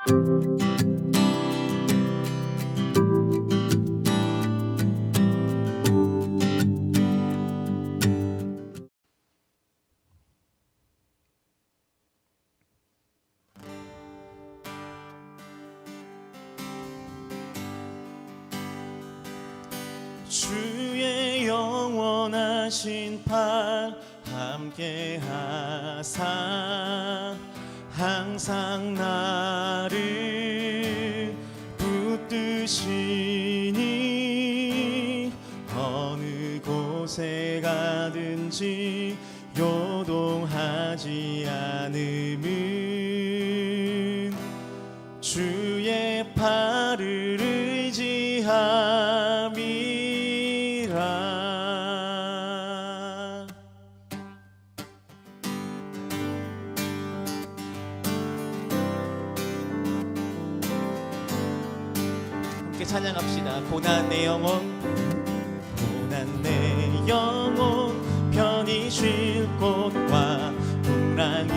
주의 영원하신 팔 함께 하사 항상 나를 붙드시니 어느 곳에 가든지 요동하지 않음은 주의 팔을 의지함이라. 함께 찬양합시다. 고난 내 영혼, 고난 내 영혼, 편히 쉴 곳과 풍랑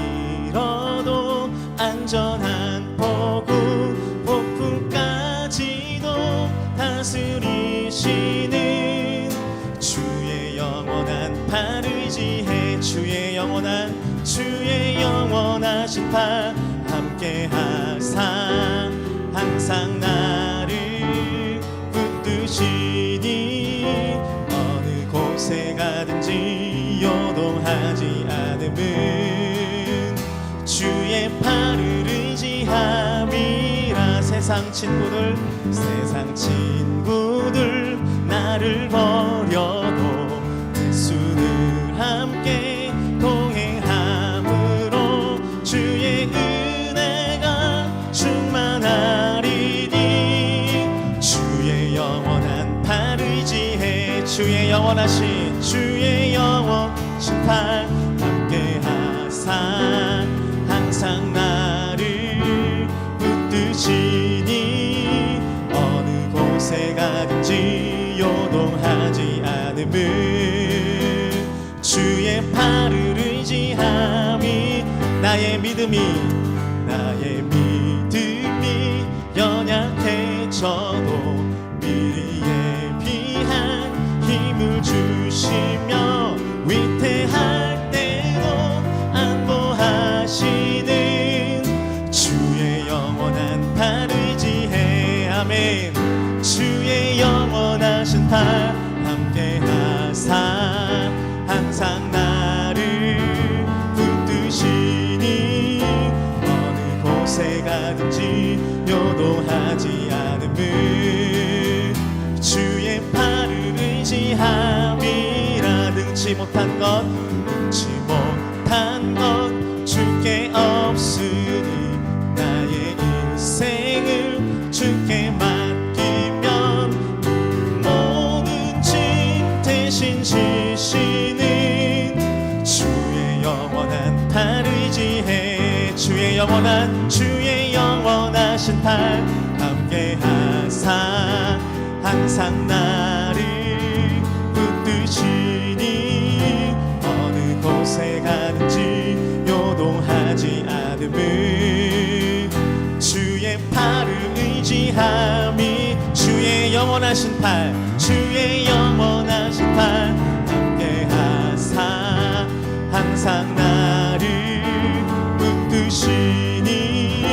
잃어도 안전한 폭우, 폭풍까지도 다스리시는 주의 영원한 팔 의지해. 주의 영원하신 팔 함께 하사 항상 나를 붙드시니 어느 곳에 가든지 요동하지 않음은 주의 팔을 의지함이라. 세상 친구들 나를 버려도 예수를 함께 동행함으로 주의 은혜가 충만하리니 주의 영원한 팔 의지해. 주의 영원하신 팔 함께 하사 항상 나를 붙드시니 어느 곳에 가든지 요동하지 않음은 주의 팔을 의지함이. 나의 믿음이 연약해져도 미리 예비한 힘을 주시며 위태할 때도 안보하시는 주의 영원한 팔 의지해. 아멘. 주의 영원하신 팔 함께 하사 항상 나를 붙드시니 어느 곳에 가든지 요동하지 않음은 주의 팔을 의지함이라. 능치 못한 것 주께 없으니 나의 인생을 주께 맡기면 뭐든지 대신 지시는 주의 영원한 팔 의지해. 주의 영원하신 팔 함께 하사 항상 나를 붙드시니 어느 곳에 가든지 요동하지 않음은 주의 팔을 의지함이. 주의 영원하신 팔 함께 하사 항상 나를 붙드시니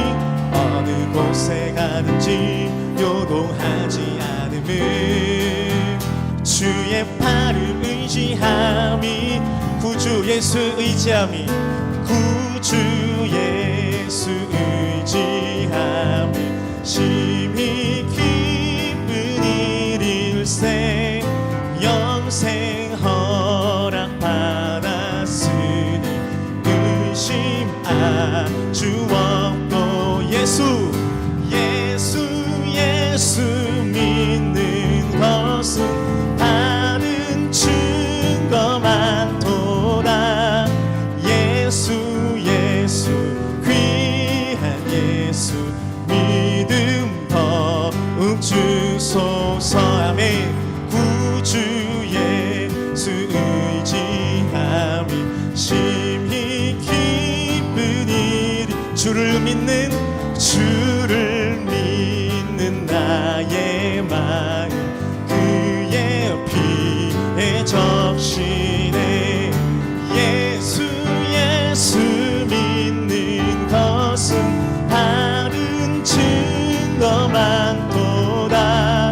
어느 곳에 가든지 요동하지 않음은 주의 팔을 의지함이. 구주 예수 의지함이 심히 기쁜 일일세 영생 허락 받았으니 의심 아주 없고 예수 믿는 것은 다른 증거 많도다. 예수 귀한 예수 믿음 더욱 주소서. 아멘. 구주 예수 의지함이 심히 기쁜 일이. 주를 믿는 다른 증거 많도다.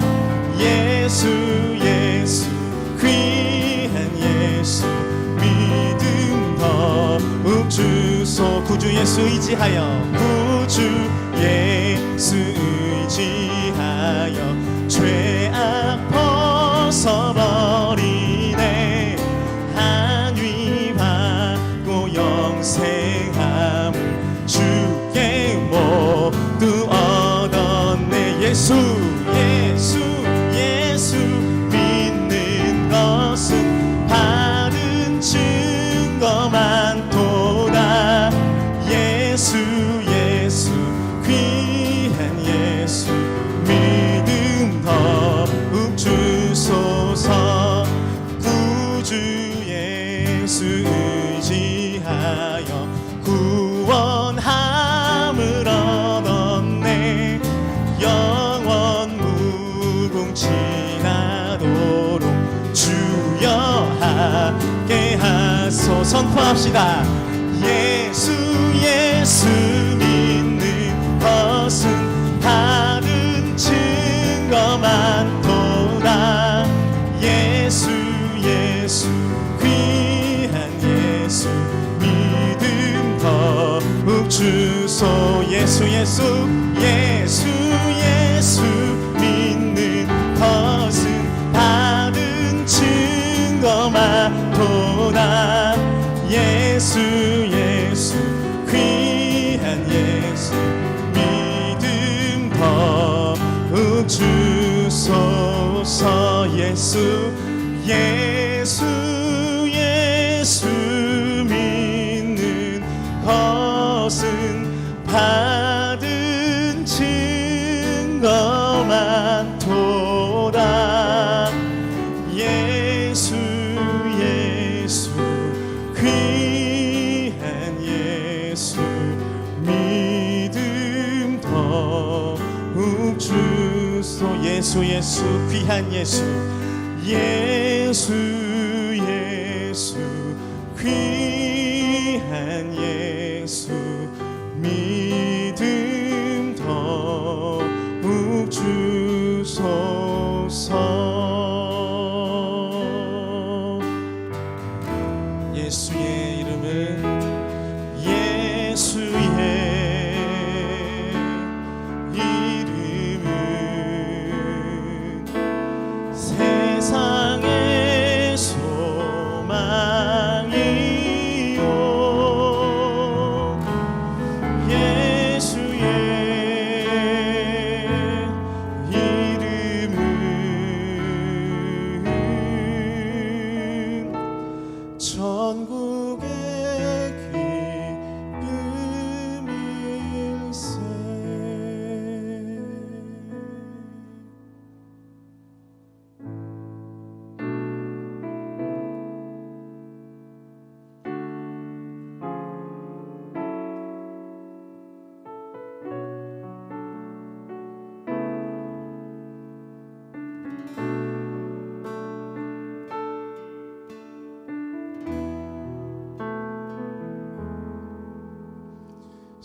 예수 예수 귀한 예수 믿음 더욱 주소. 구주 예수 의지하여 구주 예수 의지하여 죄악 벗어버리네. 한위하고 영생함을 주께 모두 얻었네. 예수 예수 예수 믿는 것은 바른 증거 많도다. 예수 예수 귀한 예수 믿음 더욱 주소서. 구주 예수 의지하여 구원함을 얻었네. 영원 무궁지나도록 주여 함께 하소. 선포합시다. 예수 예수 믿는 것은 다른 증거 많도다. 예수 예수 귀한 예수 믿음 더욱 주소. 예수 예수 예수 예수 믿는 것은 다른 증거 많도다. 예수 예수 귀한 예수 믿음 더욱 주소서. 예수 예수 예수 믿는 것은 받은 증거 많도다. 예수 예수 귀한 예수 믿음 더욱 주소. 예수 예수 귀한 예수 예수 예수 귀한 예수 믿음 더욱 주소서. 예수의 이름은 예수의 이름은 세상의 소망이요. 예수의 이름은 전국의 기쁨일세.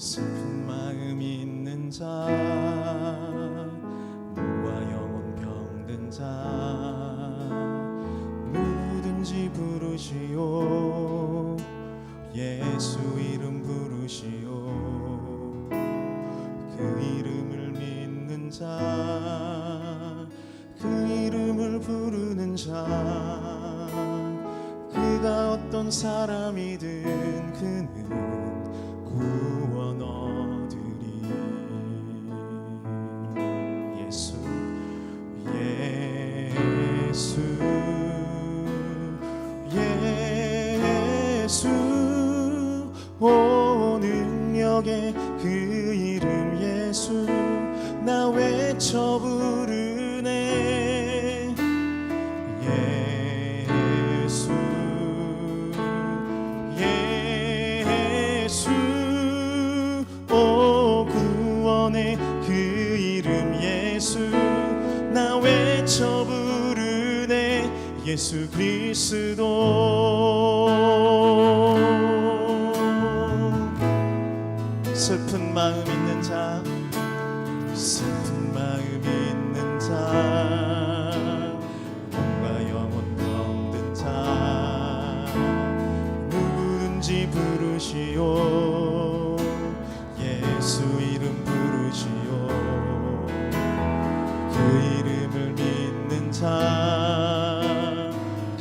슬픈 마음 있는 자, 무와 영혼 병든 자, 누구든지 부르시오. 예수 이름 부르시오. 그 이름을 믿는 자, 그 이름을 부르는 자, 그가 어떤 사람이든 그는 구원 얻으리. 예수 예수 예수 오 능력의 그 이름 예수 나 외쳐 부르네. 예수 예수 오 구원의 그 이름 예수 나 외쳐 부르네. 예수 그리스도 슬픈 마음 있는 자, 슬픈 마음 있는 자, 몸과 영혼 병든 자, 누구든지 부르시오. 예수 이름 부르시오. 그 이름을 믿는 자,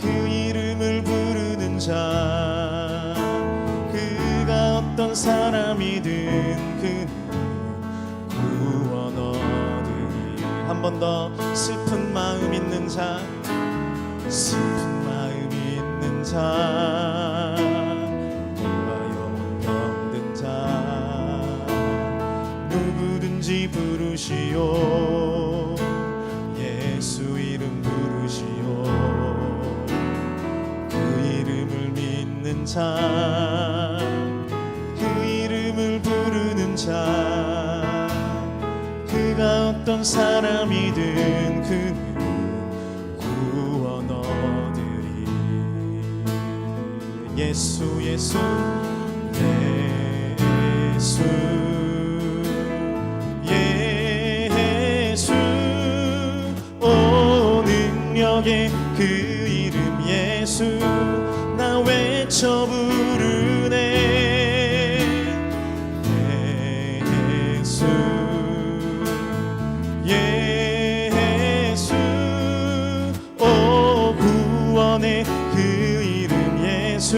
그 이름을 부르는 자, 그가 어떤 사람이든 그는 구원 얻으리. 한 번 더. 슬픈 마음 있는 자, 슬픈 마음 있는 자, 몸과 영혼 병든 자, 누구든지 부르시오. 예수 이름 부르시오. 그 이름을 믿는 자, 그 이름을 부르는 자, 그가 어떤 사람이든 그는 구원 얻으리. 예수 예수 예수 예수, 오 능력의 그 이름 예수, 나 외쳐 부르네. 예수 예수, 오 구원의 그 이름 예수,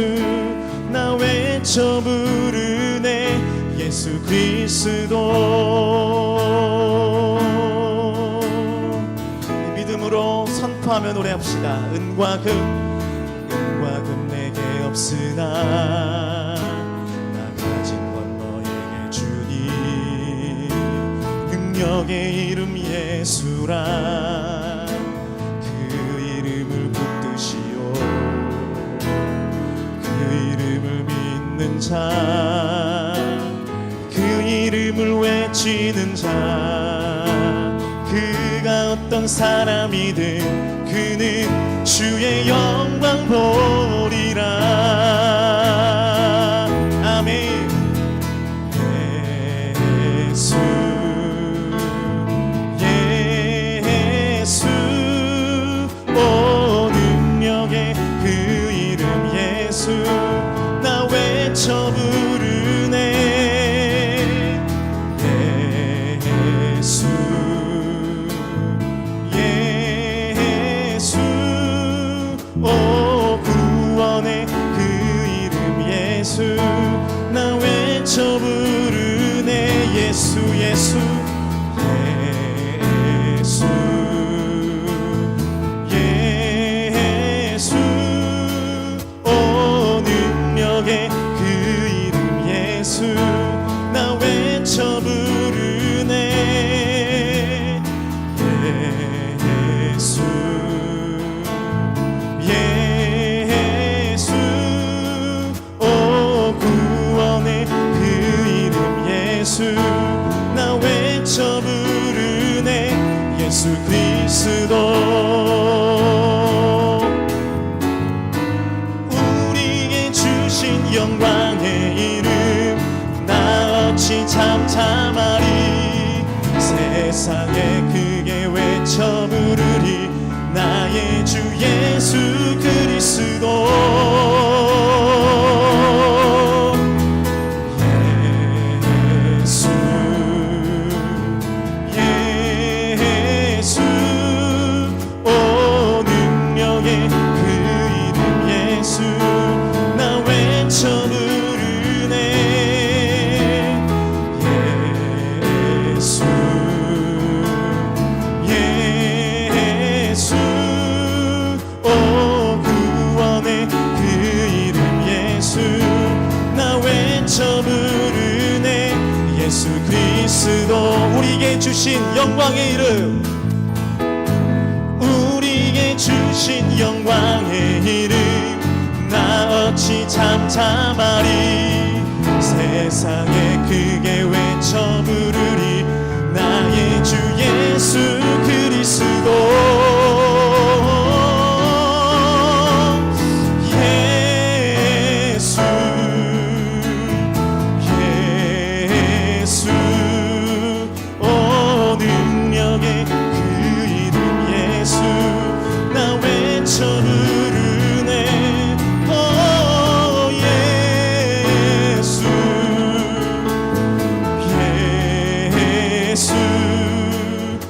나 외쳐 부르네. 예수 그리스도. 믿음으로 선포하며 노래합시다. 은과 금 내게 없으나 나 가진 건 너에게 주니. 능력의 이름 예수라. 그 이름을 붙드시오. 그 이름을 믿는 자, 그 이름을 외치는 자, 그가 어떤 사람이든 그는 주의 영광 보리라. 아멘. 예수 예수, 오 능력의 그 이름 예수, 나 외쳐 부르네. 예수 예수, 오 구원의 그 이름 예수, 나 외쳐 부르네. 예수 예수 예수 예수, 오 능력의 그 이름 예수, 나 외쳐 부르네. 예수 예수, 오 구원의 그 이름 예수, 나 외쳐 부르네. 예수 그리스도. 우리에게 주신 영광의 이름, 나 어찌 잠잠하리. 세상에 크게 외쳐 부르리. 나의 주 예수 그리스도. 예수 예수, 오 능력의 그 이름 예수, 나 외쳐 부르네. 예수 예수, 오 구원의 그 이름 예수, 나 외쳐 부르네. 예수 그리스도. 우리에게 주신 영광의 이름, 우리에게 주신 영광의 이름, 나 어찌 잠잠하리. 세상에 크게 외쳐 부르리. 나의 주 예수 그리스도. 예수 예수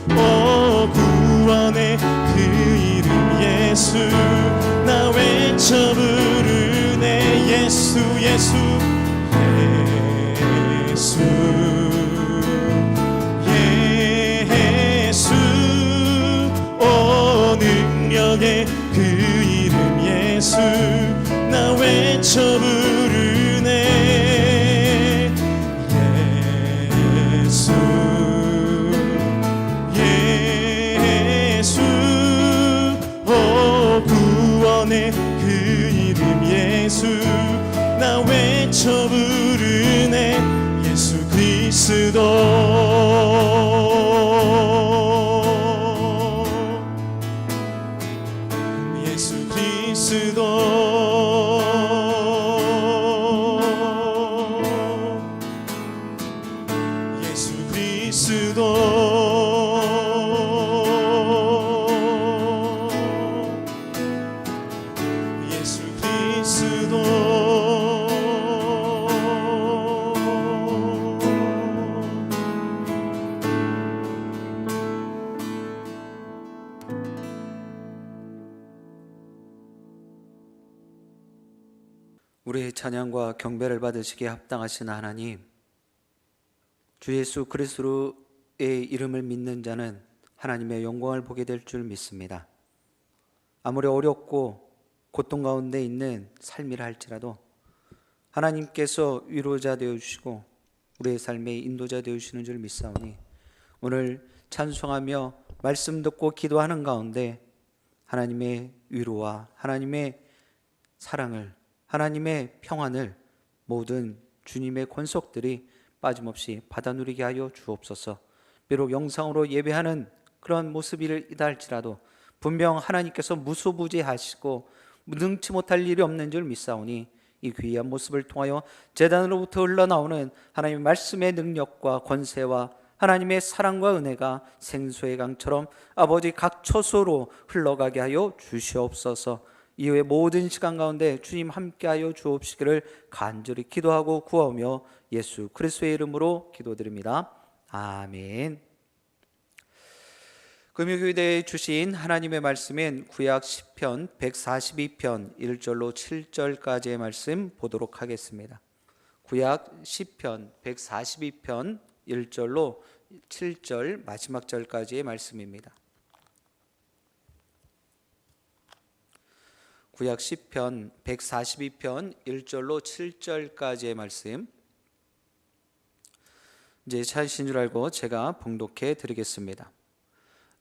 오 구원의 그 이름 예수 나 외쳐 부르네 예수 예수 예수 예수 오 능력의 그 이름 예수 나 외쳐 부르네 예수 예수 오 구원의 그 이름 예수 나 외쳐 부르네 예수 그리스도 예수 그리스도 예수 그리스도 예수 그리스도 우리의 찬양과 경배를 받으시기에 합당하신 하나님, 주 예수 그리스도의 이름을 믿는 자는 하나님의 영광을 보게 될 줄 믿습니다. 아무리 어렵고 고통 가운데 있는 삶이라 할지라도 하나님께서 위로자 되어주시고 우리의 삶의 인도자 되어주시는 줄 믿사오니 오늘 찬송하며 말씀 듣고 기도하는 가운데 하나님의 위로와 하나님의 사랑을, 하나님의 평안을 모든 주님의 권속들이 빠짐없이 받아 누리게 하여 주옵소서. 비록 영상으로 예배하는 그런 모습이다 할지라도 분명 하나님께서 무소부지하시고 능치 못할 일이 없는 줄 믿사오니 이 귀한 모습을 통하여 제단으로부터 흘러나오는 하나님의 말씀의 능력과 권세와 하나님의 사랑과 은혜가 생수의 강처럼 아버지 각 처소로 흘러가게 하여 주시옵소서. 이후의 모든 시간 가운데 주님 함께하여 주옵시기를 간절히 기도하고 구하며 예수 그리스도의 이름으로 기도드립니다. 아멘. 금요교회에 주신 하나님의 말씀인 구약 시편 142편 1절로 7절까지의 말씀 보도록 하겠습니다. 구약 시편 142편 1절로 7절 마지막 절까지의 말씀입니다. 구약 시편 142편 1절로 7절까지의 말씀, 이제 찾으신 줄 알고 제가 봉독해 드리겠습니다.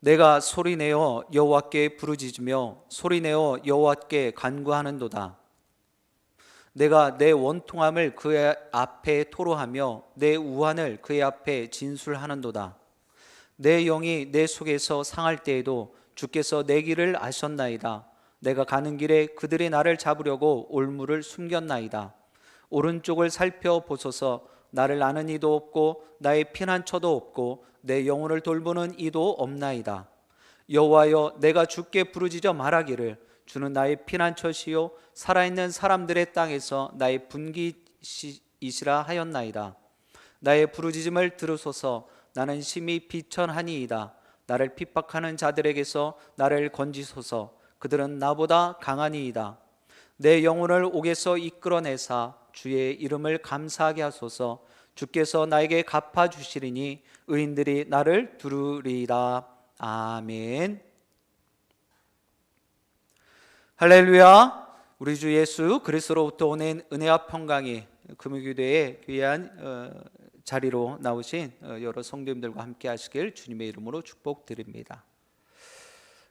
내가 소리내어 여호와께 부르짖으며 소리내어 여호와께 간구하는도다. 내가 내 원통함을 그의 앞에 토로하며 내 우환을 그의 앞에 진술하는도다. 내 영이 내 속에서 상할 때에도 주께서 내 길을 아셨나이다. 내가 가는 길에 그들이 나를 잡으려고 올무를 숨겼나이다. 오른쪽을 살펴보소서. 나를 아는 이도 없고 나의 피난처도 없고 내 영혼을 돌보는 이도 없나이다. 여호와여, 내가 주께 부르짖어 말하기를 주는 나의 피난처시요 살아있는 사람들의 땅에서 나의 분기이시라 하였나이다. 나의 부르짖음을 들으소서. 나는 심히 비천하니이다. 나를 핍박하는 자들에게서 나를 건지소서. 그들은 나보다 강하니이다. 내 영혼을 옥에서 이끌어내사 주의 이름을 감사하게 하소서. 주께서 나에게 갚아주시리니 의인들이 나를 두루리라. 아멘. 할렐루야. 우리 주 예수 그리스도로부터 오는 은혜와 평강이 금요교대의 귀한 자리로 나오신 여러 성도님들과 함께 하시길 주님의 이름으로 축복드립니다.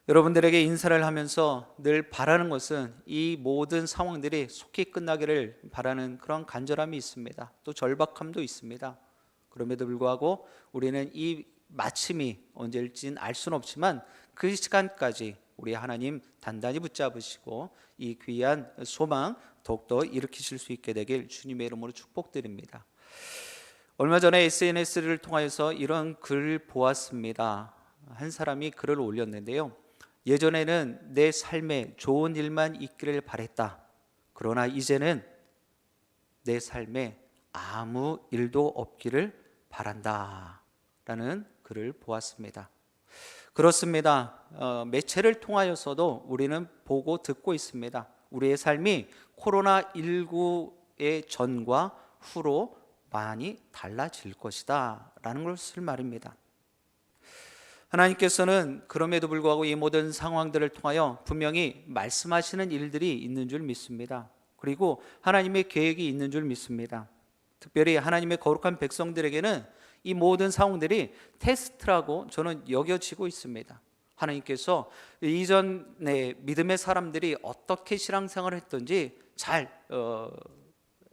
여러분들에게 인사를 하면서 늘 바라는 것은 이 모든 상황들이 속히 끝나기를 바라는 그런 간절함이 있습니다. 또 절박함도 있습니다. 그럼에도 불구하고 우리는 이 마침이 언제일지는 알 수는 없지만 그 시간까지 우리 하나님 단단히 붙잡으시고 이 귀한 소망 더욱더 일으키실 수 있게 되길 주님의 이름으로 축복드립니다. 얼마 전에 SNS를 통해서 이런 글을 보았습니다. 한 사람이 글을 올렸는데요. 예전에는 내 삶에 좋은 일만 있기를 바랬다. 그러나 이제는 내 삶에 아무 일도 없기를 바란다 라는 글을 보았습니다. 그렇습니다. 매체를 통하여서도 우리는 보고 듣고 있습니다. 우리의 삶이 코로나19의 전과 후로 많이 달라질 것이다 라는 것을 말입니다. 하나님께서는 그럼에도 불구하고 이 모든 상황들을 통하여 분명히 말씀하시는 일들이 있는 줄 믿습니다. 그리고 하나님의 계획이 있는 줄 믿습니다. 특별히 하나님의 거룩한 백성들에게는 이 모든 상황들이 테스트라고 저는 여겨지고 있습니다. 하나님께서 이전에 믿음의 사람들이 어떻게 신앙생활을 했던지 잘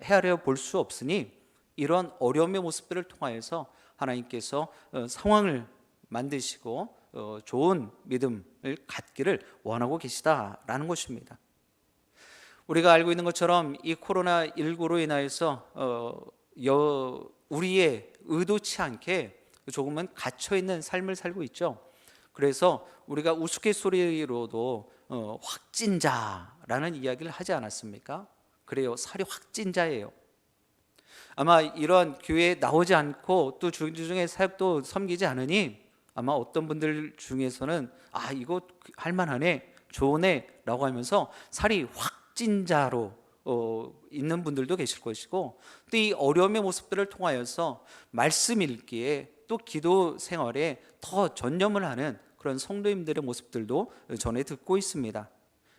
헤아려 볼 수 없으니 이런 어려움의 모습들을 통하여서 하나님께서 상황을 만드시고 좋은 믿음을 갖기를 원하고 계시다라는 것입니다. 우리가 알고 있는 것처럼 이 코로나19로 인하여서 우리의 의도치 않게 조금은 갇혀있는 삶을 살고 있죠. 그래서 우리가 우스갯소리로도 확진자라는 이야기를 하지 않았습니까? 그래요, 살이 확진자예요. 아마 이런 교회에 나오지 않고 또 주중에 사역도 섬기지 않으니 아마 어떤 분들 중에서는 이거 할만하네, 좋으네 라고 하면서 살이 확진자로 있는 분들도 계실 것이고, 또 이 어려움의 모습들을 통하여서 말씀 읽기에 또 기도 생활에 더 전념을 하는 그런 성도님들의 모습들도 전해 듣고 있습니다.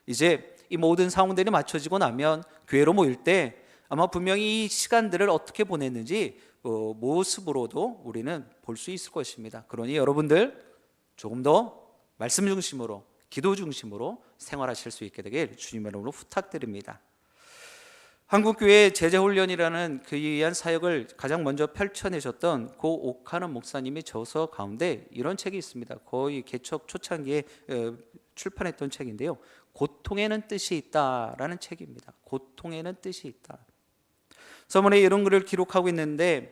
이제 이 모든 상황들이 맞춰지고 나면 교회로 모일 때 아마 분명히 이 시간들을 어떻게 보냈는지 모습으로도 우리는 볼 수 있을 것입니다. 그러니 여러분들 조금 더 말씀 중심으로, 기도 중심으로 생활하실 수 있게 되길 주님의 이름으로 부탁드립니다. 한국교회 제자훈련이라는 그 위한 사역을 가장 먼저 펼쳐내셨던 고 오카노 목사님의 저서 가운데 이런 책이 있습니다. 거의 개척 초창기에 출판했던 책인데요, 고통에는 뜻이 있다라는 책입니다. 고통에는 뜻이 있다. 서문에 이런 글을 기록하고 있는데,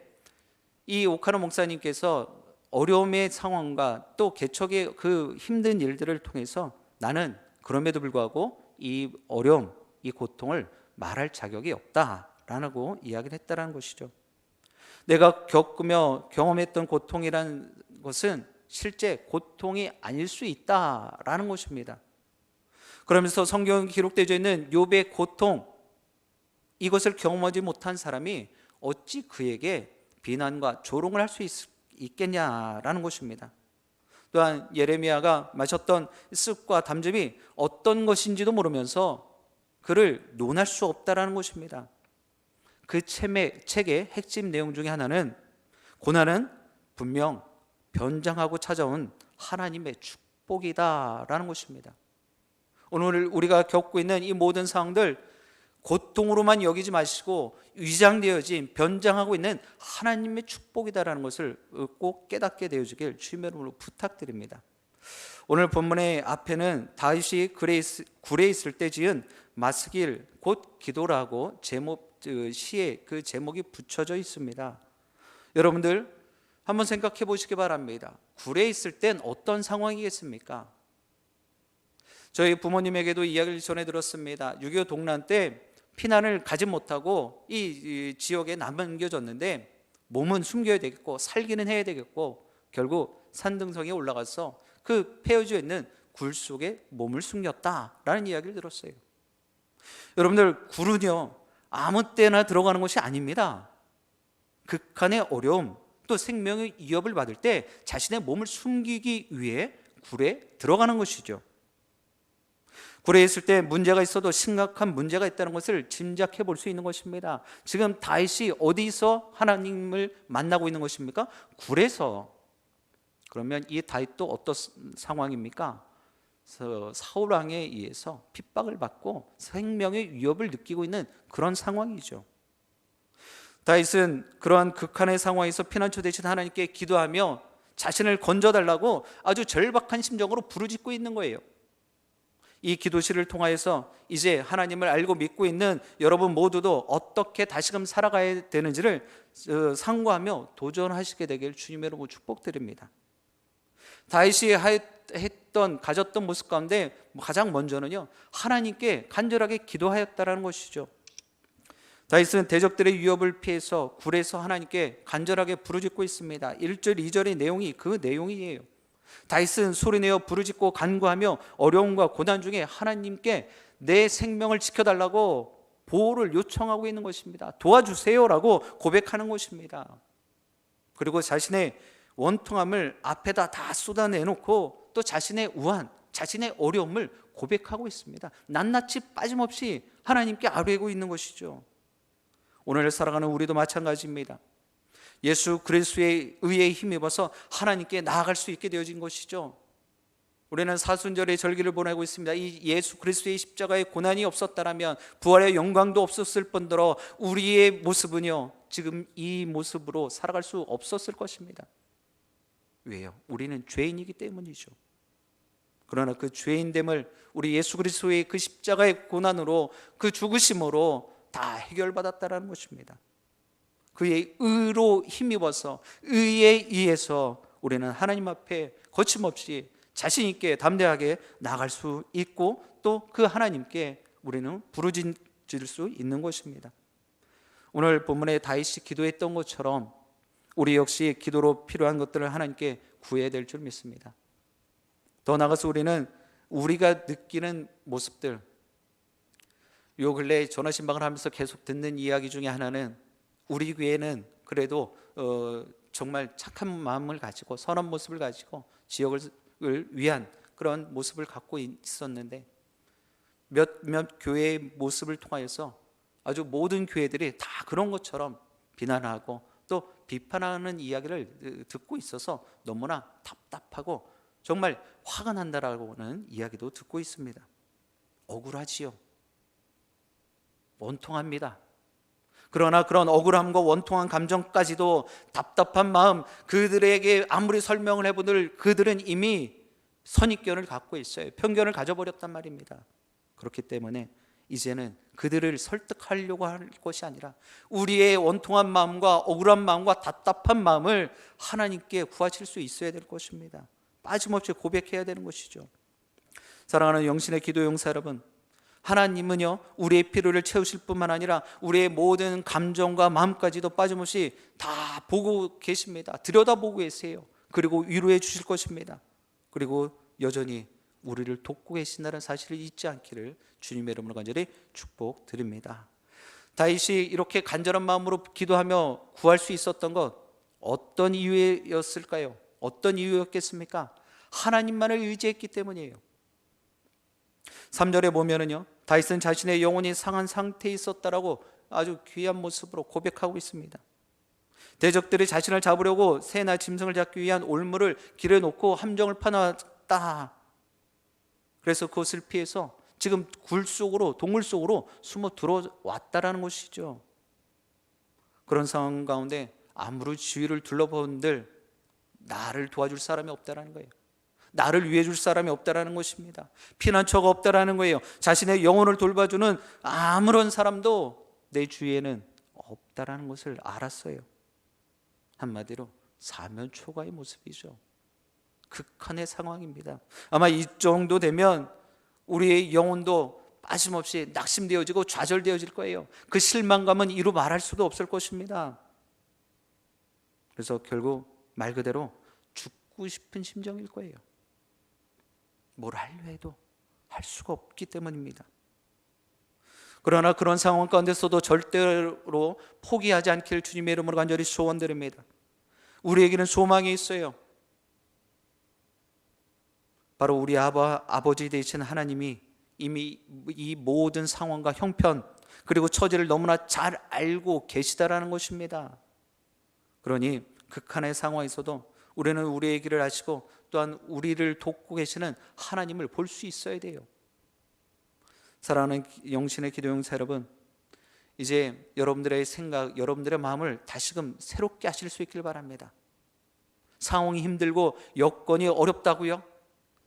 이 오카노 목사님께서 어려움의 상황과 또 개척의 그 힘든 일들을 통해서 나는 그럼에도 불구하고 이 어려움, 이 고통을 말할 자격이 없다라고 이야기를 했다는 것이죠. 내가 겪으며 경험했던 고통이라는 것은 실제 고통이 아닐 수 있다라는 것입니다. 그러면서 성경에 기록되어 있는 욥의 고통, 이것을 경험하지 못한 사람이 어찌 그에게 비난과 조롱을 할 수 있겠냐라는 것입니다. 또한 예레미야가 마셨던 습과 담즙이 어떤 것인지도 모르면서 그를 논할 수 없다라는 것입니다. 그 책의 핵심 내용 중에 하나는 고난은 분명 변장하고 찾아온 하나님의 축복이다라는 것입니다. 오늘 우리가 겪고 있는 이 모든 상황들 고통으로만 여기지 마시고 위장되어진, 변장하고 있는 하나님의 축복이다라는 것을 꼭 깨닫게 되어지길 주님의 이름으로 부탁드립니다. 오늘 본문의 앞에는 다윗이 굴에 있을 때 지은 마스길 곧 기도라고 시의 그 제목이 붙여져 있습니다. 여러분들 한번 생각해 보시기 바랍니다. 굴에 있을 땐 어떤 상황이겠습니까? 저희 부모님에게도 이야기를 전해 들었습니다. 6.25 동란 때 피난을 가지 못하고 이 지역에 남겨졌는데 몸은 숨겨야 되겠고 살기는 해야 되겠고 결국 산등성에 올라가서 그 폐허져 있는 굴 속에 몸을 숨겼다라는 이야기를 들었어요. 여러분들, 굴은요 아무 때나 들어가는 것이 아닙니다. 극한의 어려움 또 생명의 위협을 받을 때 자신의 몸을 숨기기 위해 굴에 들어가는 것이죠. 굴에 있을 때 문제가 있어도 심각한 문제가 있다는 것을 짐작해 볼 수 있는 것입니다. 지금 다윗이 어디서 하나님을 만나고 있는 것입니까? 굴에서. 그러면 이 다윗도 어떤 상황입니까? 사울 왕에 의해서 핍박을 받고 생명의 위협을 느끼고 있는 그런 상황이죠. 다윗은 그러한 극한의 상황에서 피난처 되신 하나님께 기도하며 자신을 건져달라고 아주 절박한 심정으로 부르짖고 있는 거예요. 이 기도실을 통하여서 이제 하나님을 알고 믿고 있는 여러분 모두도 어떻게 다시금 살아가야 되는지를 상고하며 도전하시게 되길 주님의 이름으로 축복드립니다. 다윗이 가졌던 모습 가운데 가장 먼저는요 하나님께 간절하게 기도하였다라는 것이죠. 다윗은 대적들의 위협을 피해서 굴에서 하나님께 간절하게 부르짖고 있습니다. 1절 2절의 내용이 그 내용이에요. 다윗은 소리내어 부르짖고 간구하며 어려움과 고난 중에 하나님께 내 생명을 지켜달라고 보호를 요청하고 있는 것입니다. 도와주세요라고 고백하는 것입니다. 그리고 자신의 원통함을 앞에다 다 쏟아내놓고 또 자신의 우한, 자신의 어려움을 고백하고 있습니다. 낱낱이 빠짐없이 하나님께 아뢰고 있는 것이죠. 오늘 살아가는 우리도 마찬가지입니다. 예수 그리스도의 의에 힘입어서 하나님께 나아갈 수 있게 되어진 것이죠. 우리는 사순절의 절기를 보내고 있습니다. 이 예수 그리스도의 십자가의 고난이 없었다면, 부활의 영광도 없었을 뿐더러 우리의 모습은요, 지금 이 모습으로 살아갈 수 없었을 것입니다. 왜요? 우리는 죄인이기 때문이죠. 그러나 그 죄인됨을 우리 예수 그리스도의 그 십자가의 고난으로, 그 죽으심으로 다 해결받았다는 것입니다. 그의 의로 힘입어서, 의에 의해서 우리는 하나님 앞에 거침없이 자신 있게 담대하게 나갈 수 있고, 또 그 하나님께 우리는 부르짖을 수 있는 것입니다. 오늘 본문에 다윗이 기도했던 것처럼 우리 역시 기도로 필요한 것들을 하나님께 구해야 될 줄 믿습니다. 더 나아가서 우리는 우리가 느끼는 모습들, 요 근래 전화신방을 하면서 계속 듣는 이야기 중에 하나는, 우리 교회는 그래도 정말 착한 마음을 가지고 선한 모습을 가지고 지역을 위한 그런 모습을 갖고 있었는데, 몇몇 교회의 모습을 통하여서 아주 모든 교회들이 다 그런 것처럼 비난하고 또 비판하는 이야기를 듣고 있어서 너무나 답답하고 정말 화가 난다라고는 이야기도 듣고 있습니다. 억울하지요. 원통합니다. 그러나 그런 억울함과 원통한 감정까지도 답답한 마음, 그들에게 아무리 설명을 해보들 그들은 이미 선입견을 갖고 있어요. 편견을 가져버렸단 말입니다. 그렇기 때문에 이제는 그들을 설득하려고 할 것이 아니라 우리의 원통한 마음과 억울한 마음과 답답한 마음을 하나님께 구하실 수 있어야 될 것입니다. 빠짐없이 고백해야 되는 것이죠. 사랑하는 영신의 기도 용사 여러분, 하나님은요, 우리의 필요를 채우실 뿐만 아니라 우리의 모든 감정과 마음까지도 빠짐없이 다 보고 계십니다. 들여다보고 계세요. 그리고 위로해 주실 것입니다. 그리고 여전히 우리를 돕고 계신다는 사실을 잊지 않기를 주님의 이름으로 간절히 축복드립니다. 다윗이 이렇게 간절한 마음으로 기도하며 구할 수 있었던 것, 어떤 이유였을까요? 어떤 이유였겠습니까? 하나님만을 의지했기 때문이에요. 3절에 보면은요, 다윗은 자신의 영혼이 상한 상태에 있었다라고 아주 귀한 모습으로 고백하고 있습니다. 대적들이 자신을 잡으려고 새나 짐승을 잡기 위한 올무를 길에 놓고 함정을 파놨다. 그래서 그것을 피해서 지금 굴 속으로, 동굴 속으로 숨어 들어왔다라는 것이죠. 그런 상황 가운데 아무리 주위를 둘러본들 나를 도와줄 사람이 없다라는 거예요. 나를 위해 줄 사람이 없다라는 것입니다. 피난처가 없다라는 거예요. 자신의 영혼을 돌봐주는 아무런 사람도 내 주위에는 없다라는 것을 알았어요. 한마디로 사면초가의 모습이죠. 극한의 상황입니다. 아마 이 정도 되면 우리의 영혼도 빠짐없이 낙심되어지고 좌절되어질 거예요. 그 실망감은 이루 말할 수도 없을 것입니다. 그래서 결국 말 그대로 죽고 싶은 심정일 거예요. 뭘 하려 해도 할 수가 없기 때문입니다. 그러나 그런 상황 가운데서도 절대로 포기하지 않기를 주님의 이름으로 간절히 소원드립니다. 우리에게는 소망이 있어요. 바로 우리 아버지 되신 하나님이 이미 이 모든 상황과 형편 그리고 처지를 너무나 잘 알고 계시다라는 것입니다. 그러니 극한의 상황에서도 우리는 우리의 길을 아시고 또한 우리를 돕고 계시는 하나님을 볼 수 있어야 돼요. 사랑하는 영신의 기도 용사 여러분, 이제 여러분들의 생각, 여러분들의 마음을 다시금 새롭게 하실 수 있길 바랍니다. 상황이 힘들고 여건이 어렵다고요?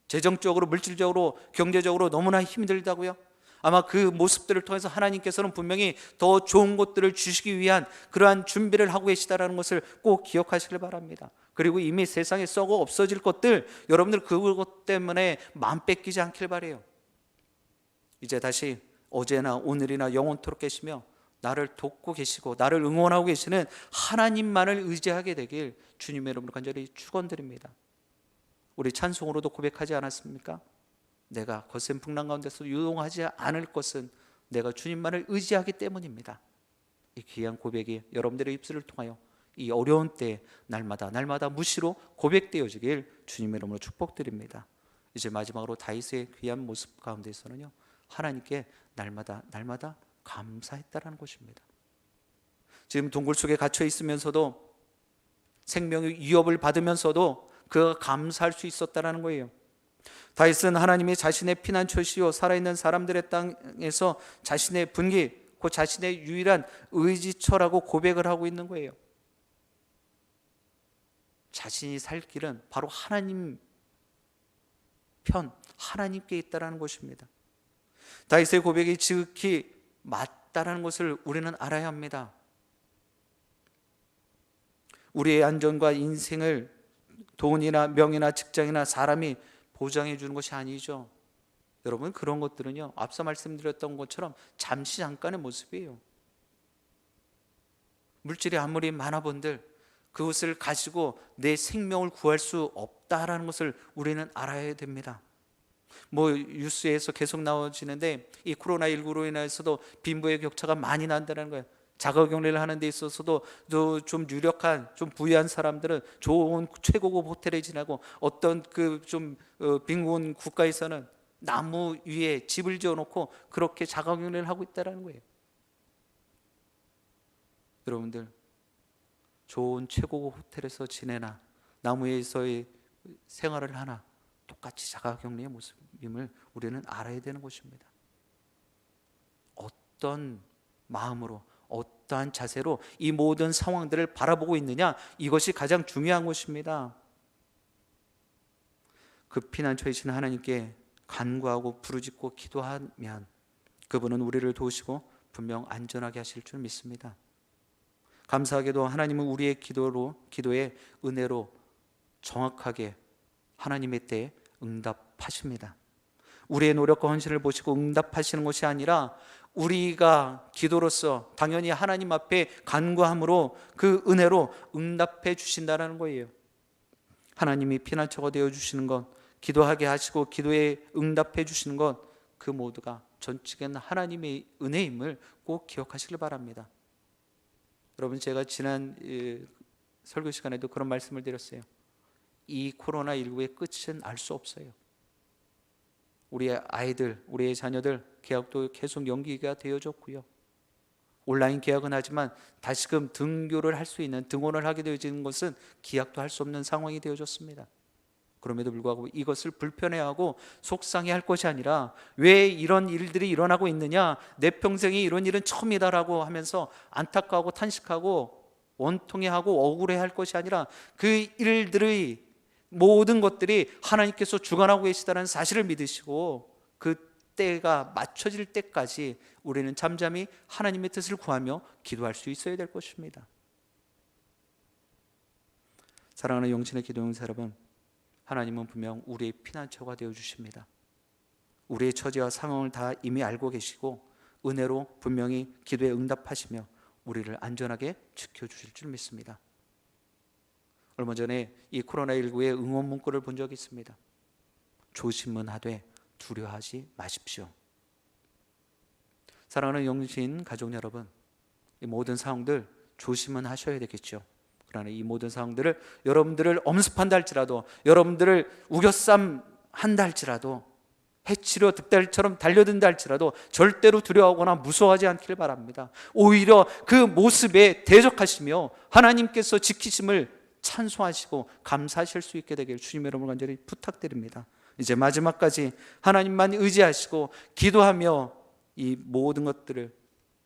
재정적으로, 물질적으로, 경제적으로 너무나 힘들다고요? 아마 그 모습들을 통해서 하나님께서는 분명히 더 좋은 것들을 주시기 위한 그러한 준비를 하고 계시다는 것을 꼭 기억하시길 바랍니다. 그리고 이미 세상에 썩어 없어질 것들, 여러분들 그것 때문에 마음 뺏기지 않길 바라요. 이제 다시 어제나 오늘이나 영원토록 계시며 나를 돕고 계시고 나를 응원하고 계시는 하나님만을 의지하게 되길 주님의 이름으로 간절히 축원드립니다. 우리 찬송으로도 고백하지 않았습니까? 내가 거센 풍랑 가운데서 유동하지 않을 것은 내가 주님만을 의지하기 때문입니다. 이 귀한 고백이 여러분들의 입술을 통하여 이 어려운 때에 날마다 무시로 고백되어지길 주님의 이름으로 축복드립니다. 이제 마지막으로 다윗의 귀한 모습 가운데서는요, 하나님께 날마다 감사했다라는 것입니다. 지금 동굴 속에 갇혀 있으면서도 생명의 위협을 받으면서도 그가 감사할 수 있었다라는 거예요. 다윗은 하나님이 자신의 피난처시요 살아있는 사람들의 땅에서 자신의 분기, 그 자신의 유일한 의지처라고 고백을 하고 있는 거예요. 자신이 살 길은 바로 하나님 편, 하나님께 있다라는 것입니다. 다윗의 고백이 지극히 맞다라는 것을 우리는 알아야 합니다. 우리의 안전과 인생을 돈이나 명예나 직장이나 사람이 보장해 주는 것이 아니죠. 여러분, 그런 것들은요, 앞서 말씀드렸던 것처럼 잠시 잠깐의 모습이에요. 물질이 아무리 많아 본들 그것을 가지고 내 생명을 구할 수 없다라는 것을 우리는 알아야 됩니다. 뉴스에서 계속 나오지는데 이 코로나19로 인해서도 빈부의 격차가 많이 난다는 거예요. 자가격리를 하는 데 있어서도 좀 유력한, 좀 부유한 사람들은 좋은 최고급 호텔에 지내고, 어떤 빈곤 국가에서는 나무 위에 집을 지어놓고 그렇게 자가격리를 하고 있다는 거예요. 여러분들, 좋은 최고급 호텔에서 지내나 나무 위에서의 생활을 하나 똑같이 자가격리의 모습임을 우리는 알아야 되는 것입니다. 어떤 마음으로, 어떠한 자세로 이 모든 상황들을 바라보고 있느냐, 이것이 가장 중요한 것입니다. 그 피난처이신 하나님께 간구하고 부르짖고 기도하면 그분은 우리를 도우시고 분명 안전하게 하실 줄 믿습니다. 감사하게도 하나님은 우리의 기도에 은혜로 정확하게 하나님의 때에 응답하십니다. 우리의 노력과 헌신을 보시고 응답하시는 것이 아니라 우리가 기도로서 당연히 하나님 앞에 간구함으로 그 은혜로 응답해 주신다는 거예요. 하나님이 피난처가 되어 주시는 것, 기도하게 하시고 기도에 응답해 주시는 것, 그 모두가 전적인 하나님의 은혜임을 꼭 기억하시길 바랍니다. 여러분, 제가 지난 설교 시간에도 그런 말씀을 드렸어요. 이 코로나19의 끝은 알 수 없어요. 우리의 아이들, 우리의 자녀들 개학도 계속 연기가 되어졌고요. 온라인 개학은 하지만 다시금 등교를 할 수 있는, 등원을 하게 되어지는 것은 기약도 할 수 없는 상황이 되어졌습니다. 그럼에도 불구하고 이것을 불편해하고 속상해할 것이 아니라 왜 이런 일들이 일어나고 있느냐, 내 평생에 이런 일은 처음이다라고 하면서 안타까워하고 탄식하고 원통해하고 억울해할 것이 아니라 그 일들의 모든 것들이 하나님께서 주관하고 계시다는 사실을 믿으시고 그 때가 맞춰질 때까지 우리는 잠잠히 하나님의 뜻을 구하며 기도할 수 있어야 될 것입니다. 사랑하는 영신의 기도용사 여러분, 하나님은 분명 우리의 피난처가 되어 주십니다. 우리의 처지와 상황을 다 이미 알고 계시고 은혜로 분명히 기도에 응답하시며 우리를 안전하게 지켜주실 줄 믿습니다. 얼마 전에 이 코로나19의 응원 문구를 본 적이 있습니다. 조심은 하되 두려워하지 마십시오. 사랑하는 영신 가족 여러분, 이 모든 상황들 조심은 하셔야 되겠죠. 그러나 이 모든 상황들을 여러분들을 엄습한다 할지라도, 여러분들을 우겨쌈 한다 할지라도, 해치려 득달처럼 달려든다 할지라도 절대로 두려워하거나 무서워하지 않기를 바랍니다. 오히려 그 모습에 대적하시며 하나님께서 지키심을 찬송하시고 감사하실 수 있게 되길 주님의 이름으로 간절히 부탁드립니다. 이제 마지막까지 하나님만 의지하시고 기도하며 이 모든 것들을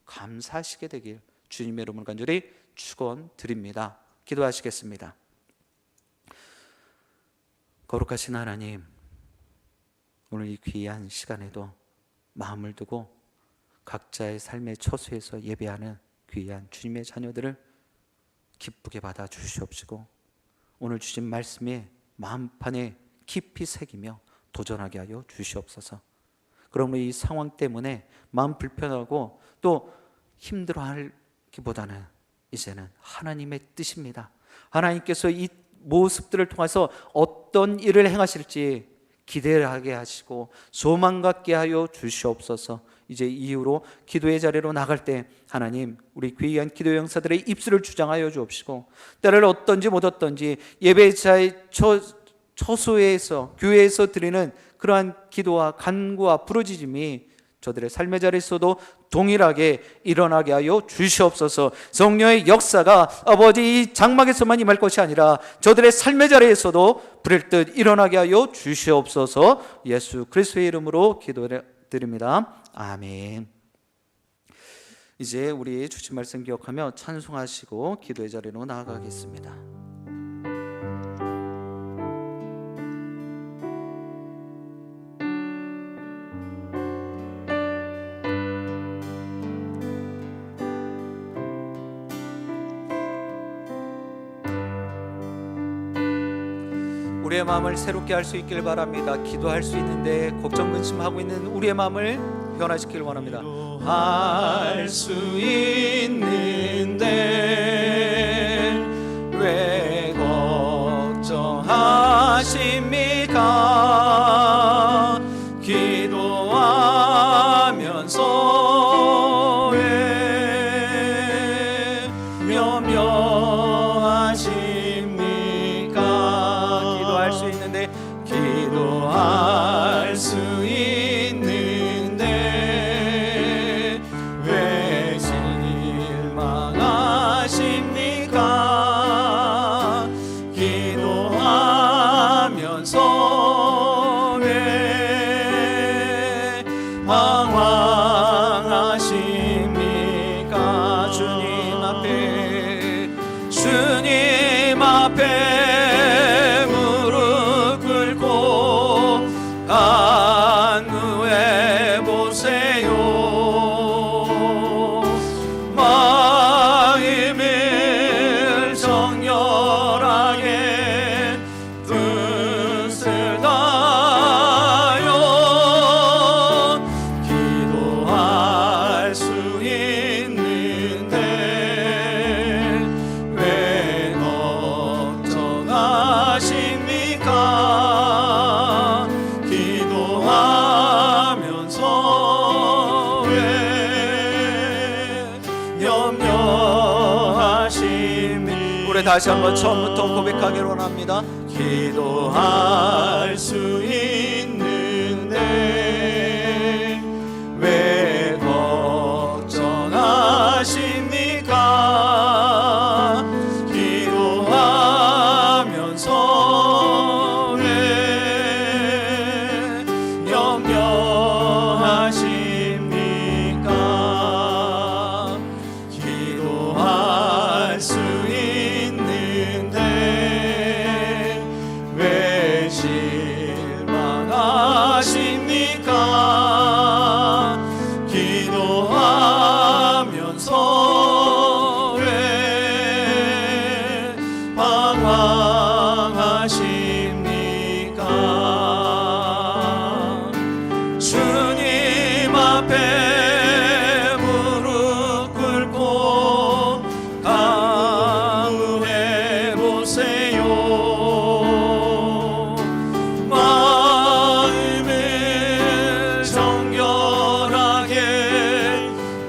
감사하시게 되길 주님의 이름으로 간절히 축원드립니다. 기도하시겠습니다. 거룩하신 하나님, 오늘 이 귀한 시간에도 마음을 두고 각자의 삶의 처소에서 예배하는 귀한 주님의 자녀들을 기쁘게 받아 주시옵시고 오늘 주신 말씀에 마음판에 깊이 새기며 도전하게 하여 주시옵소서. 그러므로 이 상황 때문에 마음 불편하고 또 힘들어하기보다는 이제는 하나님의 뜻입니다. 하나님께서 이 모습들을 통해서 어떤 일을 행하실지 기대를 하게 하시고 소망 갖게 하여 주시옵소서. 이제 이후로 기도의 자리로 나갈 때 하나님, 우리 귀한 기도 용사들의 입술을 주장하여 주옵시고, 때를 얻든지 못 얻든지 예배자의 처소에서 교회에서 드리는 그러한 기도와 간구와 부르짖음이 저들의 삶의 자리에서도 동일하게 일어나게 하여 주시옵소서. 성령의 역사가 아버지 이 장막에서만 임할 것이 아니라 저들의 삶의 자리에서도 부릴 듯 일어나게 하여 주시옵소서. 예수 그리스도의 이름으로 기도드립니다. 아멘. 이제 우리 주신 말씀 기억하며 찬송하시고 기도의 자리로 나아가겠습니다. 우리의 마음을 새롭게 할 수 있길 바랍니다. 기도할 수 있는데 걱정 근심하고 있는 우리의 마음을 변화시키길 원합니다. 기도할 수 있는데 왜 걱정하십니까? 기도하면서 왜 염려하십니까? 기도할 수 있는데 기도할 수 있는데 왜 실망하십니까? 기도하면서 왜 방황하십니까? 주님 앞에 무릎 꿇고 간구해 보세요. 마음을 정결하게 뜻을 다하여 기도할 수 있는데 왜 걱정하십니까? 기도하면서 왜 염려하십니까? 우리 다시 한번 처음부터 고백하기를 원합니다. 기도할 수 있는데 왜 걱정하십니까? 기도하면서 왜 염려하십니까? 기도할 수 있는데 왜 실망하십니까? 기도하면서 왜 방황하십니까? 주님 앞에 무릎 꿇고 간구해 보세요. 마음을 정결하게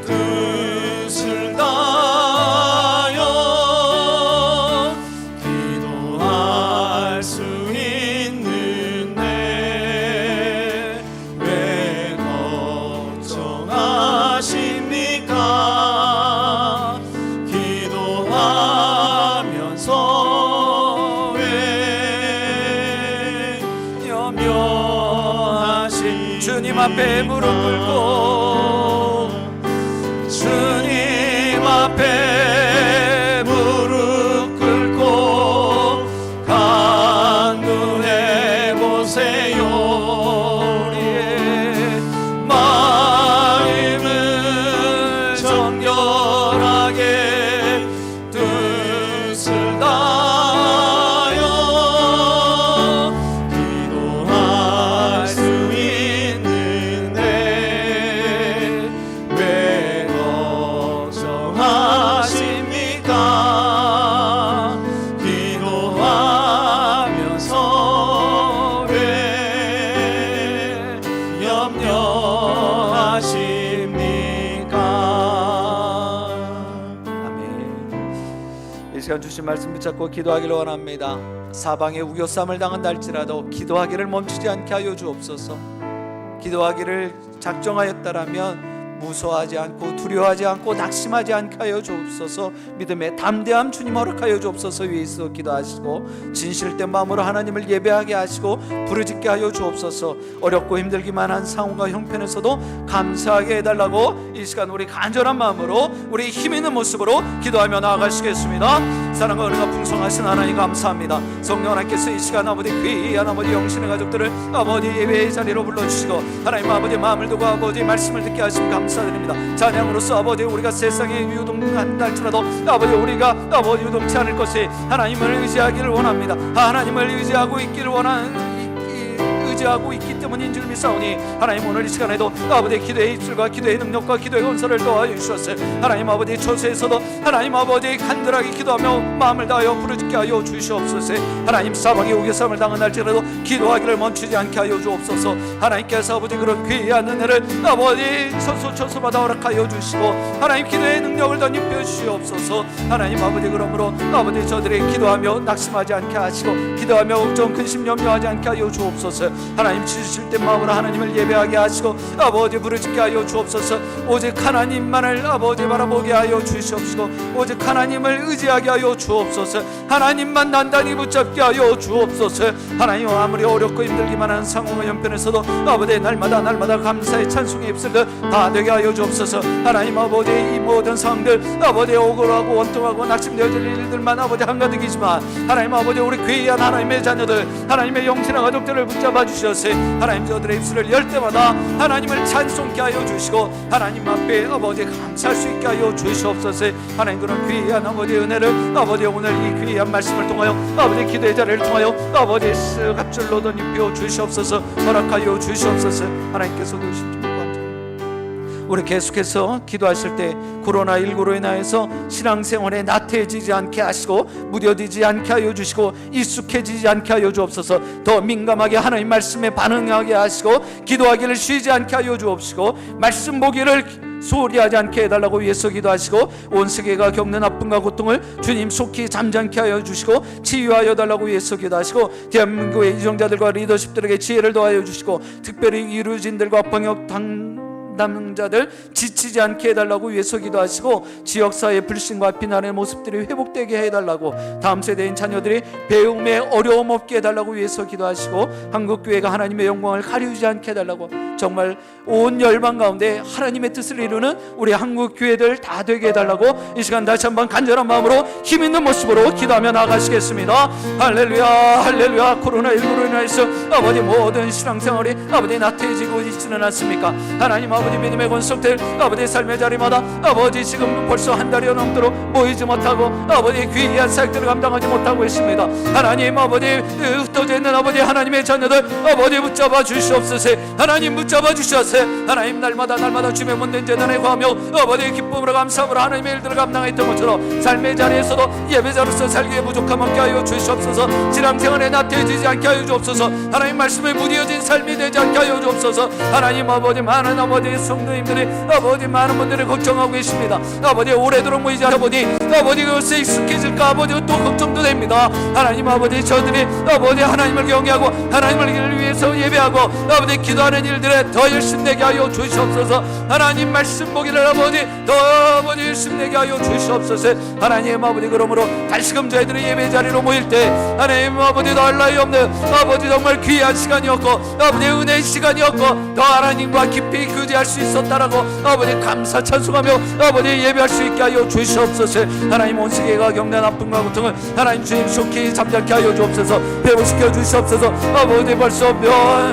뜻을 다하여 기도할 수 있는데 왜 걱정하십니까? 기도하면서 왜 염려하십니까? 주님 앞에 무릎 꿇고 주님 앞에 무릎 꿇고 간구해 보세요. 우리의 마음을 정결하게 뜻을 다하여 기도할 수 있는데 시간 주신 말씀 붙잡고 기도하기를 원합니다. 사방에 우겨쌈을 당한다 할지라도 기도하기를 멈추지 않게 하여 주옵소서. 기도하기를 작정하였다라면 무서워하지 않고 두려워하지 않고 낙심하지 않게 하여 주옵소서. 믿음의 담대함 주님 허락하여 주옵소서. 위에 있어 기도하시고 진실된 마음으로 하나님을 예배하게 하시고 부르짖게 하여 주옵소서. 어렵고 힘들기만 한 상황과 형편에서도 감사하게 해달라고 이 시간 우리 간절한 마음으로 우리 힘 있는 모습으로 기도하며 나아가시겠습니다. 사랑과 은혜가 풍성하신 하나님 감사합니다. 성령 하나님께서 이 시간 아버지 귀한 아버지 영신의 가족들을 아버지 예배의 자리로 불러주시고 하나님 아버지 마음을 두고 아버지 말씀을 듣게 하시면 감사드립니다. 찬양으로서 아버지 우리가 세상에 유동한다 할지라도 아버지 우리가 아버지 유동치 않을 것이 하나님을 의지하기를 원합니다. 하나님을 의지하고 있기를 의지하고 있기 때문인 줄 믿사오니 하나님 오늘 이 시간에도 아버지 기도의 입술과 기도의 능력과 기도의 건설을 도와여 주셨어요. 하나님 아버지 처소에서도 하나님 아버지 간절하게 기도하며 마음을 다하여 부르짖게 하여 주시옵소서. 하나님 사방에 우겨쌈을 당한할지라도 기도하기를 멈추지 않게 하여 주옵소서. 하나님께서 아버지 그런 귀한 은혜를 아버지 처소처소마다 허락하여 주시고 하나님 기도의 능력을 더 입혀 주시옵소서. 하나님 아버지 그러므로 아버지 저들이 기도하며 낙심하지 않게 하시고 기도하며 걱정 근심 염려하지 않게 하여 주옵소서. 하나님 주실 때 마음으로 하나님을 예배하게 하시고 아버지 부르짖게 하여 주옵소서. 오직 하나님만을 아버지 바라보게 하여 주시옵시고 오직 하나님을 의지하게 하여 주옵소서. 하나님만 단단히 붙잡게 하여 주옵소서. 하나님 아무리 어렵고 힘들기만 한 상황과 형편에서도 아버지 날마다 감사의 찬송의 입술들 다 되게 하여 주옵소서. 하나님 아버지 이 모든 상황들 아버지 억울하고 원통하고 낙심되어질 일들만 아버지 한가득이지만 하나님 아버지 우리 귀한 하나님의 자녀들 하나님의 영신의 가족들을 붙잡아 주셨으니 하나님 저들의 입술을 열 때마다 하나님을 찬송케 하여 주시고 하나님 앞에 아버지 감사할 수 있게 하여 주시옵소서. 하나님 그런 귀한 아버지 은혜를 아버지 오늘 이 귀한 말씀을 통하여 아버지 기도의 자리를 통하여 아버지 값줄로 더 입혀 주시옵소서. 허락하여 주시옵소서. 하나님께서 도우십시오. 우리 계속해서 기도하실 때 코로나19로 인하여서 신앙생활에 나태해지지 않게 하시고 무뎌지지 않게 하여 주시고 익숙해지지 않게 하여 주옵소서. 더 민감하게 하나님 말씀에 반응하게 하시고 기도하기를 쉬지 않게 하여 주옵시고 말씀 보기를 소홀히 하지 않게 해달라고 위해서 기도하시고 온 세계가 겪는 아픔과 고통을 주님 속히 잠잠케 하여 주시고 치유하여 달라고 위해서 기도하시고 대한민국의 이정자들과 리더십들에게 지혜를 더하여 주시고 특별히 의료진들과 방역 담당자들 지치지 않게 해달라고 위해서 기도하시고 지역사회의 불신과 비난의 모습들이 회복되게 해달라고 다음 세대인 자녀들이 배움에 어려움 없게 해달라고 위해서 기도하시고 한국교회가 하나님의 영광을 가리우지 않게 해달라고 정말 온 열방 가운데 하나님의 뜻을 이루는 우리 한국교회들 다 되게 해달라고 이 시간 다시 한번 간절한 마음으로 힘 있는 모습으로 기도하며 나가시겠습니다. 할렐루야 할렐루야. 코로나19로 인해서 아버지 모든 신앙생활이 아버지 나태해지고 있지는 않습니까? 하나님 아버지 믿음의 권속들 아버지 삶의 자리마다 아버지 지금 벌써 한 달이 넘도록 모이지 못하고 아버지 귀한 사역들을 감당하지 못하고 있습니다. 하나님 아버지 흩어져 있는 아버지 하나님의 자녀들 아버지 붙잡아 주시옵소서. 하나님 붙잡아 주시옵소서. 하나님 날마다 주님의 못된 재단에 구하며 아버지 기쁨으로 감사함으로 하나님의 일들을 감당했던 것처럼 삶의 자리에서도 예배자로서 살기에 부족함 없게 하여 주시옵소서. 신앙생활에 나태해지지 않게 하여 주옵소서. 하나님 말씀에 무뎌진 삶이 되지 않게 하여 주옵소서. 하나님 아버지 많은 아버지 성도님들이 아버지 많은 분들이 걱정하고 계십니다. 아버지 오래도록 모이지 않다 보니 아버지 그것에 익숙해질까 아버지 또 걱정도 됩니다. 하나님 아버지 저들이 아버지 하나님을 경외하고 하나님을 위해서 예배하고 아버지 기도하는 일들에 더 열심내게 하여 주시옵소서. 하나님 말씀 보기를 아버지 더 아버지 열심내게 하여 주시옵소서. 하나님 아버지 그러므로 다시금 저희들이 예배 자리로 모일 때 하나님 아버지 더 할 나위 없는 아버지 정말 귀한 시간이었고 아버지 은혜의 시간이었고 더 하나님과 깊이 교제할 수 있었다라고 아버지 감사 찬송하며 아버지 예배할 수 있게 하여 주시옵소서. 하나님 온 세계가 겪는 아픔과 고통을 하나님 주님 속히 잠잠케 하여 주옵소서. 회복시켜 주시옵소서. 아버지 벌써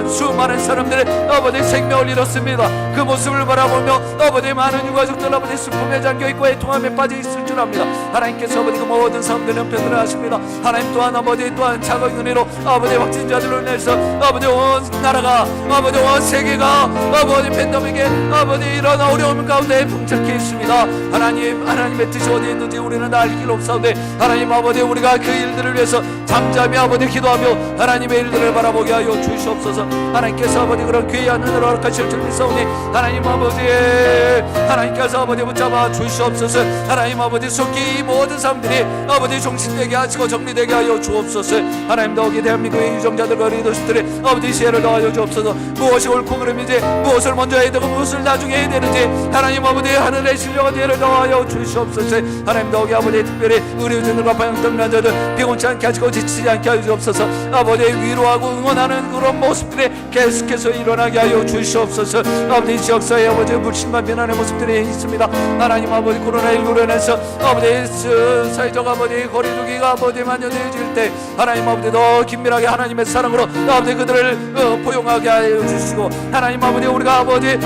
수많은 사람들의 아버지 생명을 잃었습니다. 그 모습을 바라보며 아버지 많은 유가족들 아버지 슬픔에 잠겨있고 애통함에 빠져 있을 줄 압니다. 하나님께서 아버지 그 모든 사람들 형편을 하십니다. 하나님 또한 아버지 또한 작은 은혜로 아버지 확진자들로 인해서 아버지 온 나라가 아버지 온 세계가 아버지 팬데믹에 아버지 이런 어려움 가운데 봉착해 있습니다. 하나님의 뜻이 어디 있는지 우리는 알 길 없사오되 하나님 아버지 우리가 그 일들을 위해서 잠잠히 아버지 기도하며 하나님의 일들을 바라보게 하여 주시옵소서. 하나님께서 아버지 그런 귀한 은혜를 허락하실 줄 믿사오니 하나님 아버지, 하나님께서 아버지 붙잡아 주시옵소서. 하나님 아버지 속히 이 모든 사람들이 아버지 종신되게 하시고 정리되게 하여 주옵소서. 하나님 더욱이 대한민국의 유정자들과 리더십들이 아버지 지혜를 더하여 주옵소서. 무엇이 옳고 그름인지, 무엇을 먼저 해야 되고 무엇을 나중에 해야 되는지 하나님 아버지 하늘의 신령한 지혜를 더하여 주시옵소서. 하나님 더욱이 아버지 특별히 의료진들과 방역당난 자들 피곤치 않게 하시고 지치지 않게 하여 주옵소서. 아버지 위로하고 응원하는 그런 모습들이 계속해서 일어나게 하여 주시옵소서. 아버지 지역사회 아버지 불신과 비난의 모습들이 있습니다. 하나님 아버지 코로나19로 인해서 아버지 사회적 아버지 거리두기가 아버지 만연해질 때 하나님 아버지 더 긴밀하게 하나님의 사랑으로 아버지 그들을 포용하게 하여 주시고 하나님 아버지 우리가 아버지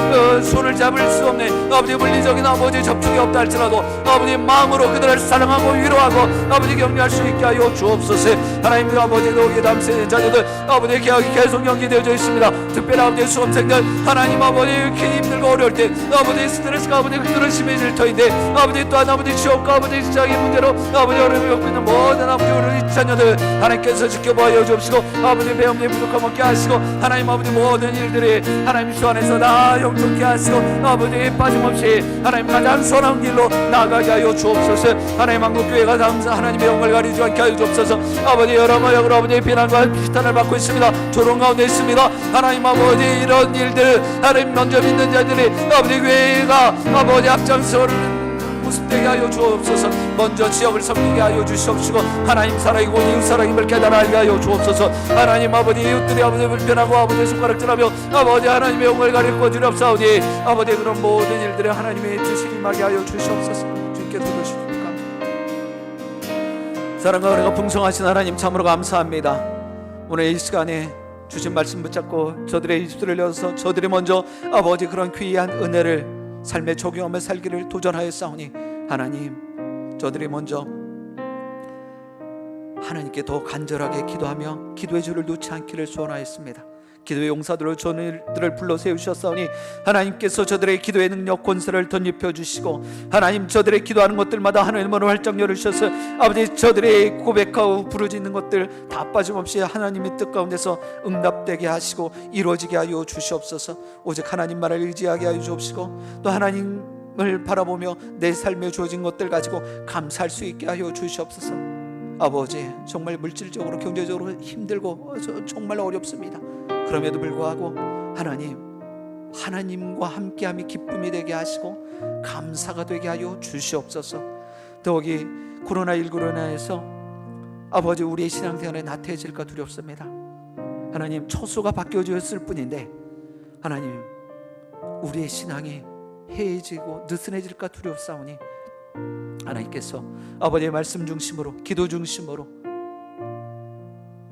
손을 잡을 수 없는 아버지 물리적인 아버지 접촉이 없다 할지라도 아버지 마음으로 그들을 사랑하고 위로하고 아버지 격려할 수 있게 하여 주옵소서. 하나님 아버지도 우리 다음 세대 자녀들 아버지 계약이 계속 연기되어져 있습니다. 특별히 아버지 수험생들 하나님 아버지 이렇게 힘들고 어려울 때 아버지 스트레스가 아버지 그들은 심해질 터인데 아버지 또한 아버지 취업과 아버지 시장의 문제로 아버지 어려움을 겪고 있는 모든 아버지 우리 자녀들 하나님께서 지켜보아 주옵시고 아버지 배움에 부족함 없게 하시고 하나님 아버지 모든 일들이 하나님 주 안에서 다 영통케 하시고 아버지 빠짐없이 하나님 가장 선한 길로 나아가게 하여 주옵소서. 하나님 한국교회가 하나님의 영광을 가리지 않게 하여 주옵소서. 아버지 여러 모양으로 아버지 비난과 비탄을 받고 있습니다. 조롱 가운데 있습니다. 하나님 아버지 이런 일들 하나님 먼저 믿는 자들이 아버지 교회가 아버지 앞장서는 모습되게 하여 주옵소서. 먼저 지역을 섬기게 하여 주시옵시고 하나님 사랑이고 이웃 사랑임을 깨달아게 하여 주옵소서. 하나님 아버지 이웃들이 아버지 불편하고 아버지 손가락질하며 아버지 하나님의 영광을 가리고 주옵사오니 아버지 그런 모든 일들에 하나님의 주시기 임하게 하여 주시옵소서. 주께 들으십니까? 사랑과 은혜가 풍성하신 하나님 참으로 감사합니다. 오늘 이 시간에 주신 말씀 붙잡고 저들의 입술을 열어서 저들이 먼저 아버지 그런 귀한 은혜를 삶에 적용하며 살기를 도전하였사오니 하나님 저들이 먼저 하나님께 더 간절하게 기도하며 기도의 줄을 놓지 않기를 소원하였습니다. 기도의 용사들로 저들을 불러 세우셨사오니 하나님께서 저들의 기도의 능력 권세를 덧입혀 주시고 하나님 저들의 기도하는 것들마다 하나님의 문을 활짝 열으셔서 아버지 저들의 고백하고 부르짖는 것들 다 빠짐없이 하나님의 뜻 가운데서 응답되게 하시고 이루어지게 하여 주시옵소서. 오직 하나님만을 의지하게 하여 주옵시고 또 하나님을 바라보며 내 삶에 주어진 것들 가지고 감사할 수 있게 하여 주시옵소서. 아버지 정말 물질적으로 경제적으로 힘들고 정말 어렵습니다. 그럼에도 불구하고 하나님과 함께함이 기쁨이 되게 하시고 감사가 되게 하여 주시옵소서. 더욱이 코로나19로 인해서 아버지 우리의 신앙생활에 나태해질까 두렵습니다. 하나님 처소가 바뀌어졌을 뿐인데 하나님 우리의 신앙이 해해지고 느슨해질까 두렵사오니 하나님께서 아버지의 말씀 중심으로 기도 중심으로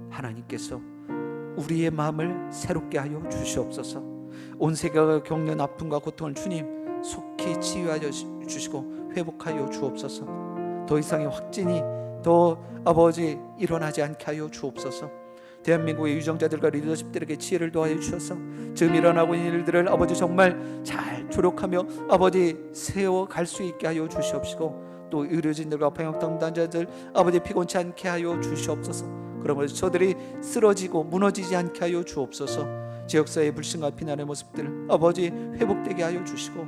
하나님께서 우리의 마음을 새롭게 하여 주시옵소서. 온 세계가 겪는 아픔과 고통을 주님 속히 치유하여 주시고 회복하여 주옵소서. 더 이상의 확진이 더 아버지 일어나지 않게 하여 주옵소서. 대한민국의 유정자들과 리더십들에게 지혜를 더하여 주셔서 지금 일어나고 있는 일들을 아버지 정말 잘 조력하며 아버지 세워갈 수 있게 하여 주시옵시고 또 의료진들과 방역 담당자들 아버지 피곤치 않게 하여 주시옵소서. 그러므로 저들이 쓰러지고 무너지지 않게 하여 주옵소서. 지역사회의 불신과 비난의 모습들 아버지 회복되게 하여 주시고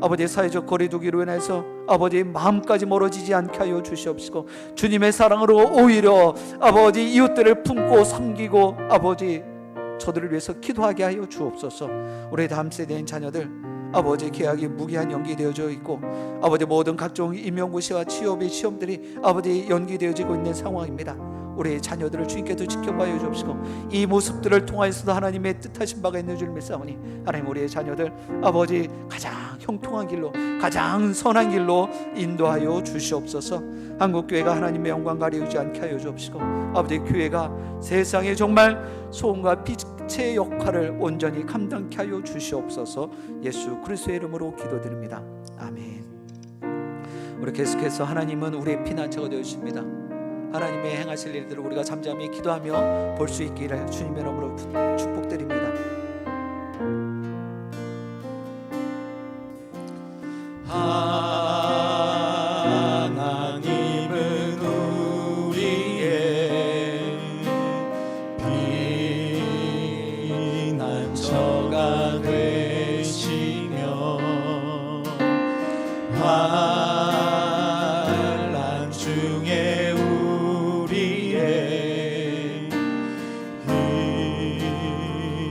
아버지 사회적 거리두기로 인해서 아버지 마음까지 멀어지지 않게 하여 주시옵시고 주님의 사랑으로 오히려 아버지 이웃들을 품고 섬기고 아버지 저들을 위해서 기도하게 하여 주옵소서. 우리 다음 세대인 자녀들 아버지 계약이 무기한 연기되어져 있고 아버지 모든 각종 임용고시와 취업의 시험들이 아버지 연기되어지고 있는 상황입니다. 우리 자녀들을 주님께서 지켜봐야 주옵시고 이 모습들을 통하여서도 하나님의 뜻하신 바가 있는 줄 믿사오니 하나님 우리의 자녀들 아버지 가장 형통한 길로 가장 선한 길로 인도하여 주시옵소서. 한국교회가 하나님의 영광 가리우지 않게 하여 주옵시고 아버지 교회가 세상에 정말 소금과 빛의 역할을 온전히 감당케 하여 주시옵소서. 예수 그리스도의 이름으로 기도드립니다. 아멘. 우리 계속해서 하나님은 우리의 피난처가 되어주십니다. 하나님의 행하실 일들을 우리가 잠잠히 기도하며 볼 수 있기를 주님의 이름으로 축복드립니다. 하나님은 우리의 난처가 되시며 환난 중에 우리의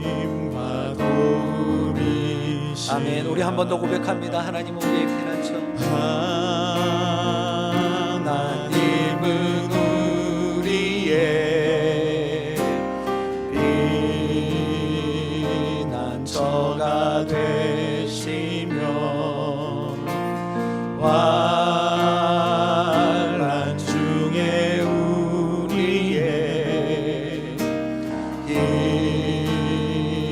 힘과 도움이시여. 아멘. 우리 한 번 더 고백합니다. 하나님은 우리의 피난처. 하나님은 우리의 피난처가 되시며 환난 중에 우리의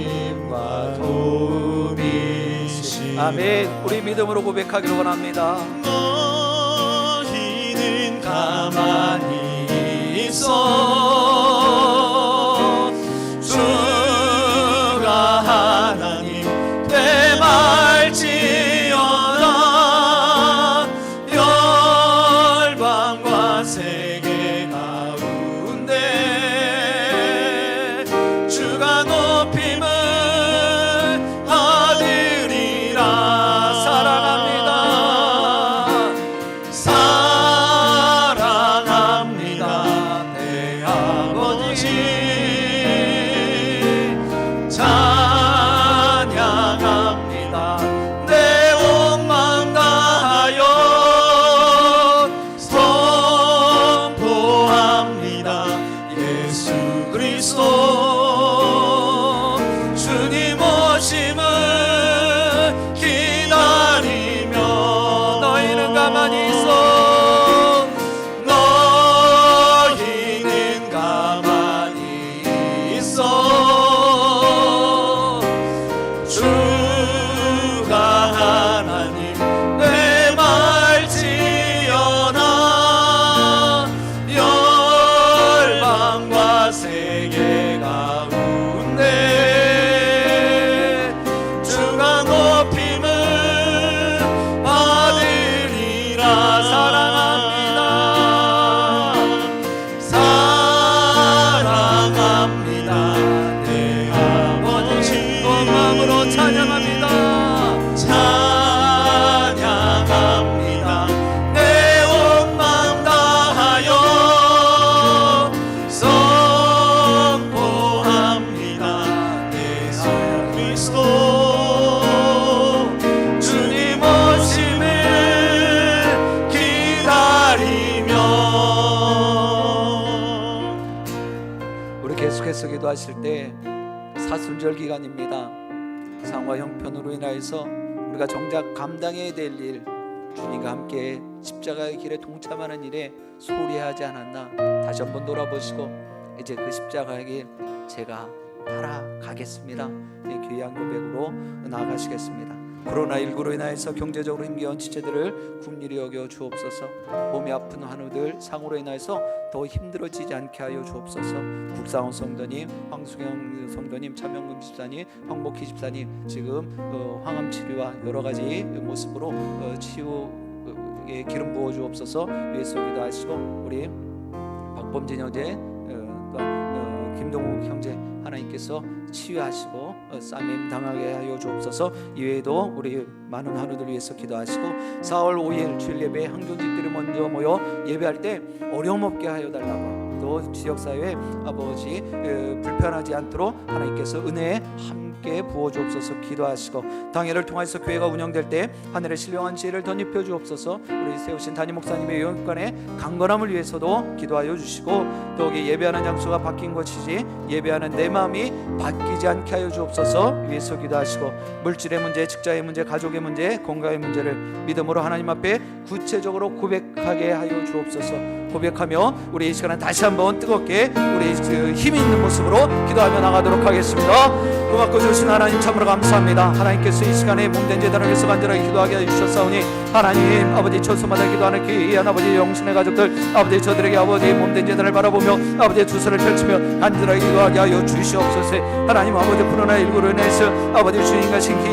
힘과 도움이시여. 아멘. 우리 믿음으로 고백하기를 원합니다. 너희는 가만히 있어 주가 하나님 되말지어다. 열방과 세계 가운데 주가 높임을 받으리라. 사랑합니다. 사랑합니다 내 아버지. 찬양합니다 내 온 마음 다하여. 선포합니다 예수 그리스도. 주님 오심을 기다리며 너희는 가만히 있어. 너희는 가만히 있어. 주가 하나님 되말지어다. 열방과 세계 가운데 주가 높임을 받으리라. 사랑합니다. 사랑합니다 내 아버지. 온 마음으로 찬양합니다. 찬양합니다 내 온 마음 다하여. 선포합니다 예수 그리스도. 주님 오심을 기다리며. 우리 계속해서 기도하실 때 사순절 기간입니다. 상과 형편으로 인하여서 우리가 정작 감당해야 될 일, 주님과 함께 십자가의 길에 동참하는 일에 소홀히 하지 않았나 다시 한번 돌아보시고 이제 그 십자가의 길 제가 따라가겠습니다. 귀한 고백으로 나아가시겠습니다. 코로나19로 인하여서 경제적으로 힘겨운 지체들을 긍휼히 여겨 주옵소서. 몸이 아픈 환우들 상으로 인하여서 더 힘들어지지 않게 하여 주옵소서. 국사원 성도님, 황수경 성도님, 차명근 집사님, 황복희 집사님 지금 항암 치료와 여러 가지 모습으로 치유에 기름 부어 주옵소서. 위에서 기도하시고 우리 박범진 형제 또한 김동욱 형제 하나님께서 치유하시고 싸매임 당하게 하여 주옵소서. 이외에도 우리 많은 하루들 위해서 기도하시고 4월 5일 주일 예배 항존직들이 먼저 모여 예배할 때 어려움 없게 하여 달라고, 또 지역사회에 아버지 불편하지 않도록 하나님께서 은혜에 함께 부어주옵소서 기도하시고, 당회를 통해서 교회가 운영될 때 하늘의 신령한 지혜를 덧입혀 주옵소서. 우리 세우신 담임 목사님의 영육간의 강건함을 위해서도 기도하여 주시고, 또 여기 예배하는 장소가 바뀐 것이지 예배하는 내 마음이 바뀌지 않게 하여 주옵소서 위해서 기도하시고, 물질의 문제, 직장의 문제, 가족의 문제, 건강의 문제를 믿음으로 하나님 앞에 구체적으로 고백하게 하여 주옵소서. 고백하며 우리 이 시간에 다시 한번 뜨겁게 우리 힘 있는 모습으로 기도하며 나가도록 하겠습니다. 고맙고 주신 하나님 참으로 감사합니다. 하나님께서 이 시간에 몸된 제단을 위해서 간절하게 기도하게 해주셨사오니 하나님 아버지 초소마다 기도하는 귀한 아버지 영신의 가족들, 아버지 저들에게 아버지 몸된 제단을 바라보며 아버지의 두 손을 펼치며 간절하게 기도하게 하여 주시옵소서. 하나님 아버지 코로나19로 인해서 아버지 주님과 신기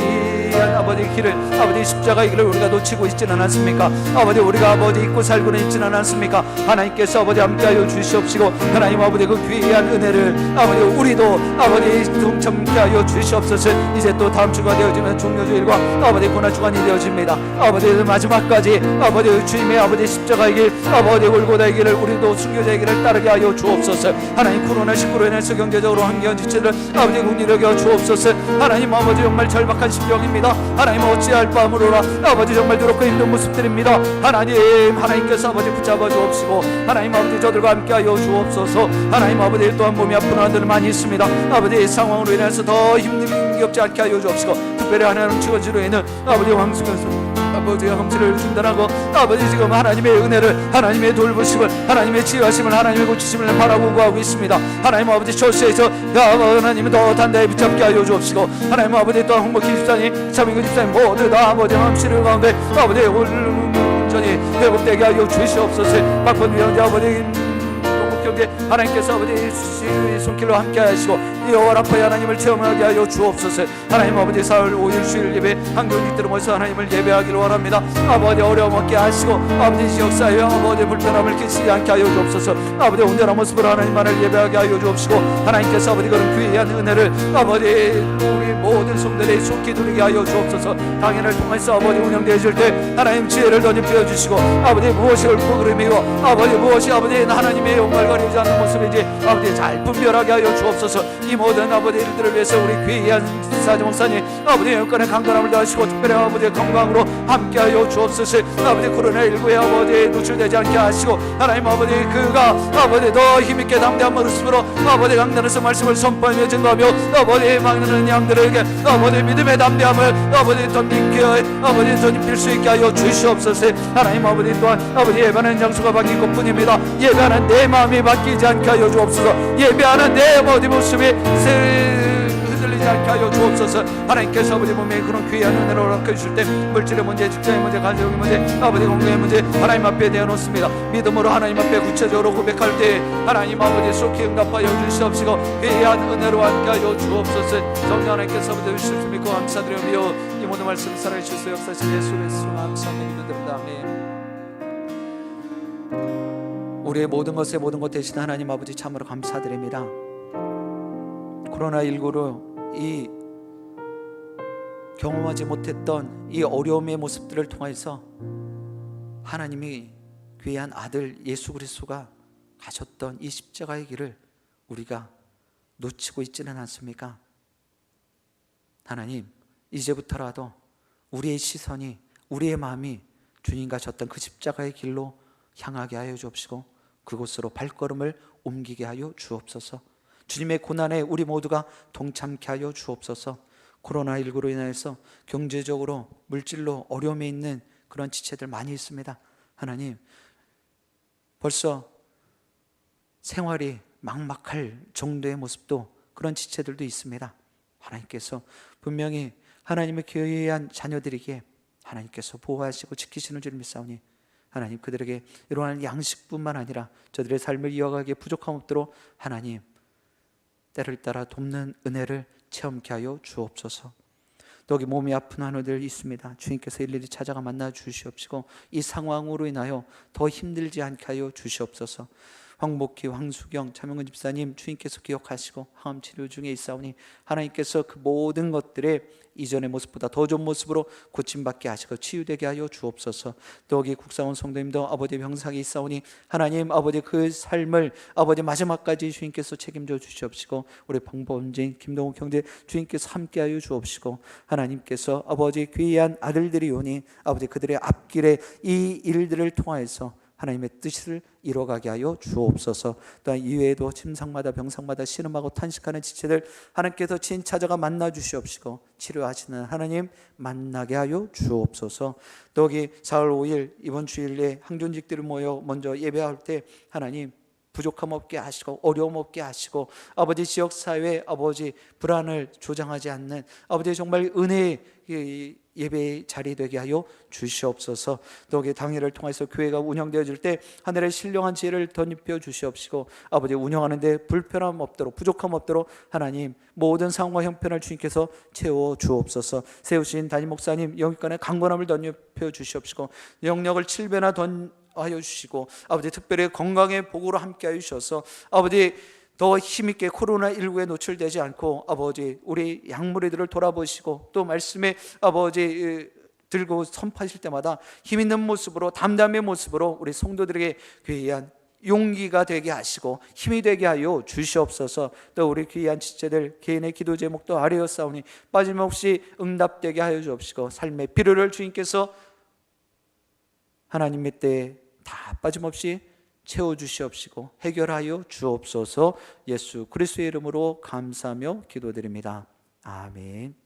귀한 아버지 길을, 아버지 십자가의 길을 우리가 놓치고 있지는 않습니까? 아버지 우리가 아버지 잊고 살고는 있지는 않습니까? 하나님께서 아버지 함께하여 주시옵시고, 하나님 아버지 그 귀한 은혜를 아버지 우리도 아버지 동참케 하여 주시옵소서. 이제 또 다음 주가 되어지면 종료주일과 아버지 고난주간이 되어집니다. 아버지 마지막까지 아버지 주님의 아버지 십자가의 길, 아버지 골고다의 길을 우리도 순교자의 길을 따르게 하여 주옵소서. 하나님 코로나19로 인해서 경제적으로 한계한 지체들 아버지 긍휼히 여겨 주옵소서. 하나님 아버지 정말 절박한 심정입니다. 하나님 어찌할 바함으로라. 아버지 정말 더럽고 힘든 모습들입니다. 하나님께서 아버지 붙잡아 주옵시고, 하나님 아버지 저들과 함께하여 주옵소서. 하나님 아버지 또한 몸이 아픈 아들은 많이 있습니다. 아버지 이 상황으로 인해서 더 힘겹지 않게 하여 주옵시고, 특별히 하나님 치거지로 있는 아버지 황승현 아버지의 함치를 중단하고, 아버지 지금 하나님의 은혜를, 하나님의 돌보심을, 하나님의 치유하심을, 하나님의 고치심을 바라고 구하고 있습니다. 하나님 아버지 처소에서 하나님은 더 단단히 붙잡게 하여 주옵시고, 하나님 아버지 또한 홍목희 집사님, 차민구 집사님 모두 다 아버지 함치를 가운데 아버지 온전히 회복되게 하여 주시옵소서. 박번 위원장 아버지 경제 하나님께서 아버지 손길로 함께 하시고, 여호와 라파의 하나님을 체험하게 하여 주옵소서. 하나님 아버지 4월 5일 주일 예배 한교직들을 모여서 하나님을 예배하기를 원합니다. 아버지 어려움 없게 하시고, 아버지 지역사회 아버지 불편함을 끼치지 않게 하여 주옵소서. 아버지 온전한 모습으로 하나님만을 예배하게 하여 주옵시고, 하나님께서 아버지 그런 귀한 은혜를 아버지 우리 모든 성도들이 속히 누리게 하여 주옵소서. 당연을 통해서 아버지 운영되어질 때 하나님 지혜를 덧입혀 주시고, 아버지 무엇이 옳고 그름이고 아버지 무엇이 아버지 하나님의 영광을 가리지 않는 모습인지 아버지 잘 분별하게 하여 주옵소서. 이 모든 아버지 일들을 위해서 우리 귀한 사정목사님 아버지 영권의 강건함을 더하시고, 특별히 아버지 건강으로 함께하여 주옵소서. 아버지 코로나19에 아버지 노출되지 않게 하시고, 하나님 아버지 그가 아버지 더 힘있게 담대한 모습으로 아버지 강단에서 말씀을 선포하며 증거하며 아버지 막는 양들에게 아버지 믿음의 담대함을 아버지 던지게 아버지 던질 수 있게 하여 주시옵소서. 하나님 아버지 또한 아버지 예배하는 장소가 바뀔 것뿐입니다. 예배하는 내 마음이 바뀌지 않게 하여 주옵소서. 예배하는 내 아버지 모습이 흔들리지 않게 하여 주옵소서. 하나님께서 아버지 몸에 그런 귀한 은혜를 허락해 주실 때 물질의 문제, 직장의 문제, 가정의 문제, 아버지 건강의 문제 하나님 앞에 내어놓습니다. 믿음으로 하나님 앞에 구체적으로 고백할 때 하나님 아버지 속히 응답하여 주시옵시고, 귀한 은혜로 함께 하여 주옵소서. 정녕 하나님께서 아버지 주실 줄 믿고 감사드리며 이 모든 말씀 살아주셔서 역사하신 예수 그리스도 감사합니다. 아멘. 우리의 모든 것에 모든 것 대신 하나님 아버지 참으로 감사드립니다. 코로나19로 이 경험하지 못했던 이 어려움의 모습들을 통해서 하나님이 귀한 아들 예수 그리스도가 가셨던 이 십자가의 길을 우리가 놓치고 있지는 않습니까? 하나님, 이제부터라도 우리의 시선이, 우리의 마음이 주님 가셨던 그 십자가의 길로 향하게 하여 주옵시고, 그곳으로 발걸음을 옮기게 하여 주옵소서. 주님의 고난에 우리 모두가 동참케 하여 주옵소서. 코로나19로 인해서 경제적으로 물질로 어려움에 있는 그런 지체들 많이 있습니다. 하나님, 벌써 생활이 막막할 정도의 모습도 그런 지체들도 있습니다. 하나님께서 분명히 하나님의 귀한 자녀들에게 하나님께서 보호하시고 지키시는 줄 믿사오니, 하나님 그들에게 이러한 양식뿐만 아니라 저들의 삶을 이어가기에 부족함 없도록 하나님 때를 따라 돕는 은혜를 체험케 하여 주옵소서. 또 여기 몸이 아픈 환우들 있습니다. 주님께서 일일이 찾아가 만나 주시옵시고, 이 상황으로 인하여 더 힘들지 않게 하여 주시옵소서. 황복희, 황수경, 차명근 집사님 주님께서 기억하시고 항암 치료 중에 있사오니 하나님께서 그 모든 것들의 이전의 모습보다 더 좋은 모습으로 고침받게 하시고 치유되게 하여 주옵소서. 또 여기 국사원 성도님도 아버지 병상에 있사오니 하나님 아버지 그 삶을 아버지 마지막까지 주님께서 책임져 주시옵시고, 우리 방법진 김동욱 형제 주님께서 함께하여 주옵시고, 하나님께서 아버지 귀한 아들들이 오니 아버지 그들의 앞길에 이 일들을 통하여서 하나님의 뜻을 이뤄가게 하여 주옵소서. 또한 이외에도 침상마다 병상마다 신음하고 탄식하는 지체들 하나님께서 친 찾아가 만나 주시옵시고, 치료하시는 하나님 만나게 하여 주옵소서. 또 여기 4월 5일 이번 주일에 항존직들을 모여 먼저 예배할 때 하나님 부족함 없게 하시고 어려움 없게 하시고 아버지 지역사회 아버지 불안을 조장하지 않는 아버지 정말 은혜의 예배의 자리 되게 하여 주시옵소서. 또 당일을 통해서 교회가 운영되어질 때 하늘의 신령한 지혜를 덧입혀 주시옵시고 아버지 운영하는 데 불편함 없도록 부족함 없도록 하나님 모든 상황과 형편을 주님께서 채워 주옵소서. 세우신 담임 목사님 영육간의 강건함을 덧입혀 주시옵시고 영역을 7배나 하여 주시고 아버지 특별히 건강의 복으로 함께 하여 주셔서 아버지 더 힘있게 코로나19에 노출되지 않고 아버지 우리 양무리들을 돌아보시고 또 말씀에 아버지 들고 선포하실 때마다 힘있는 모습으로 담담의 모습으로 우리 성도들에게 귀한 용기가 되게 하시고 힘이 되게 하여 주시옵소서. 또 우리 귀한 지체들 개인의 기도 제목도 아뢰었사오니 빠짐없이 응답되게 하여 주옵시고 삶의 필요를 주님께서 하나님의 때에 다 빠짐없이 채워주시옵시고 해결하여 주옵소서. 예수 그리스도의 이름으로 감사하며 기도드립니다. 아멘.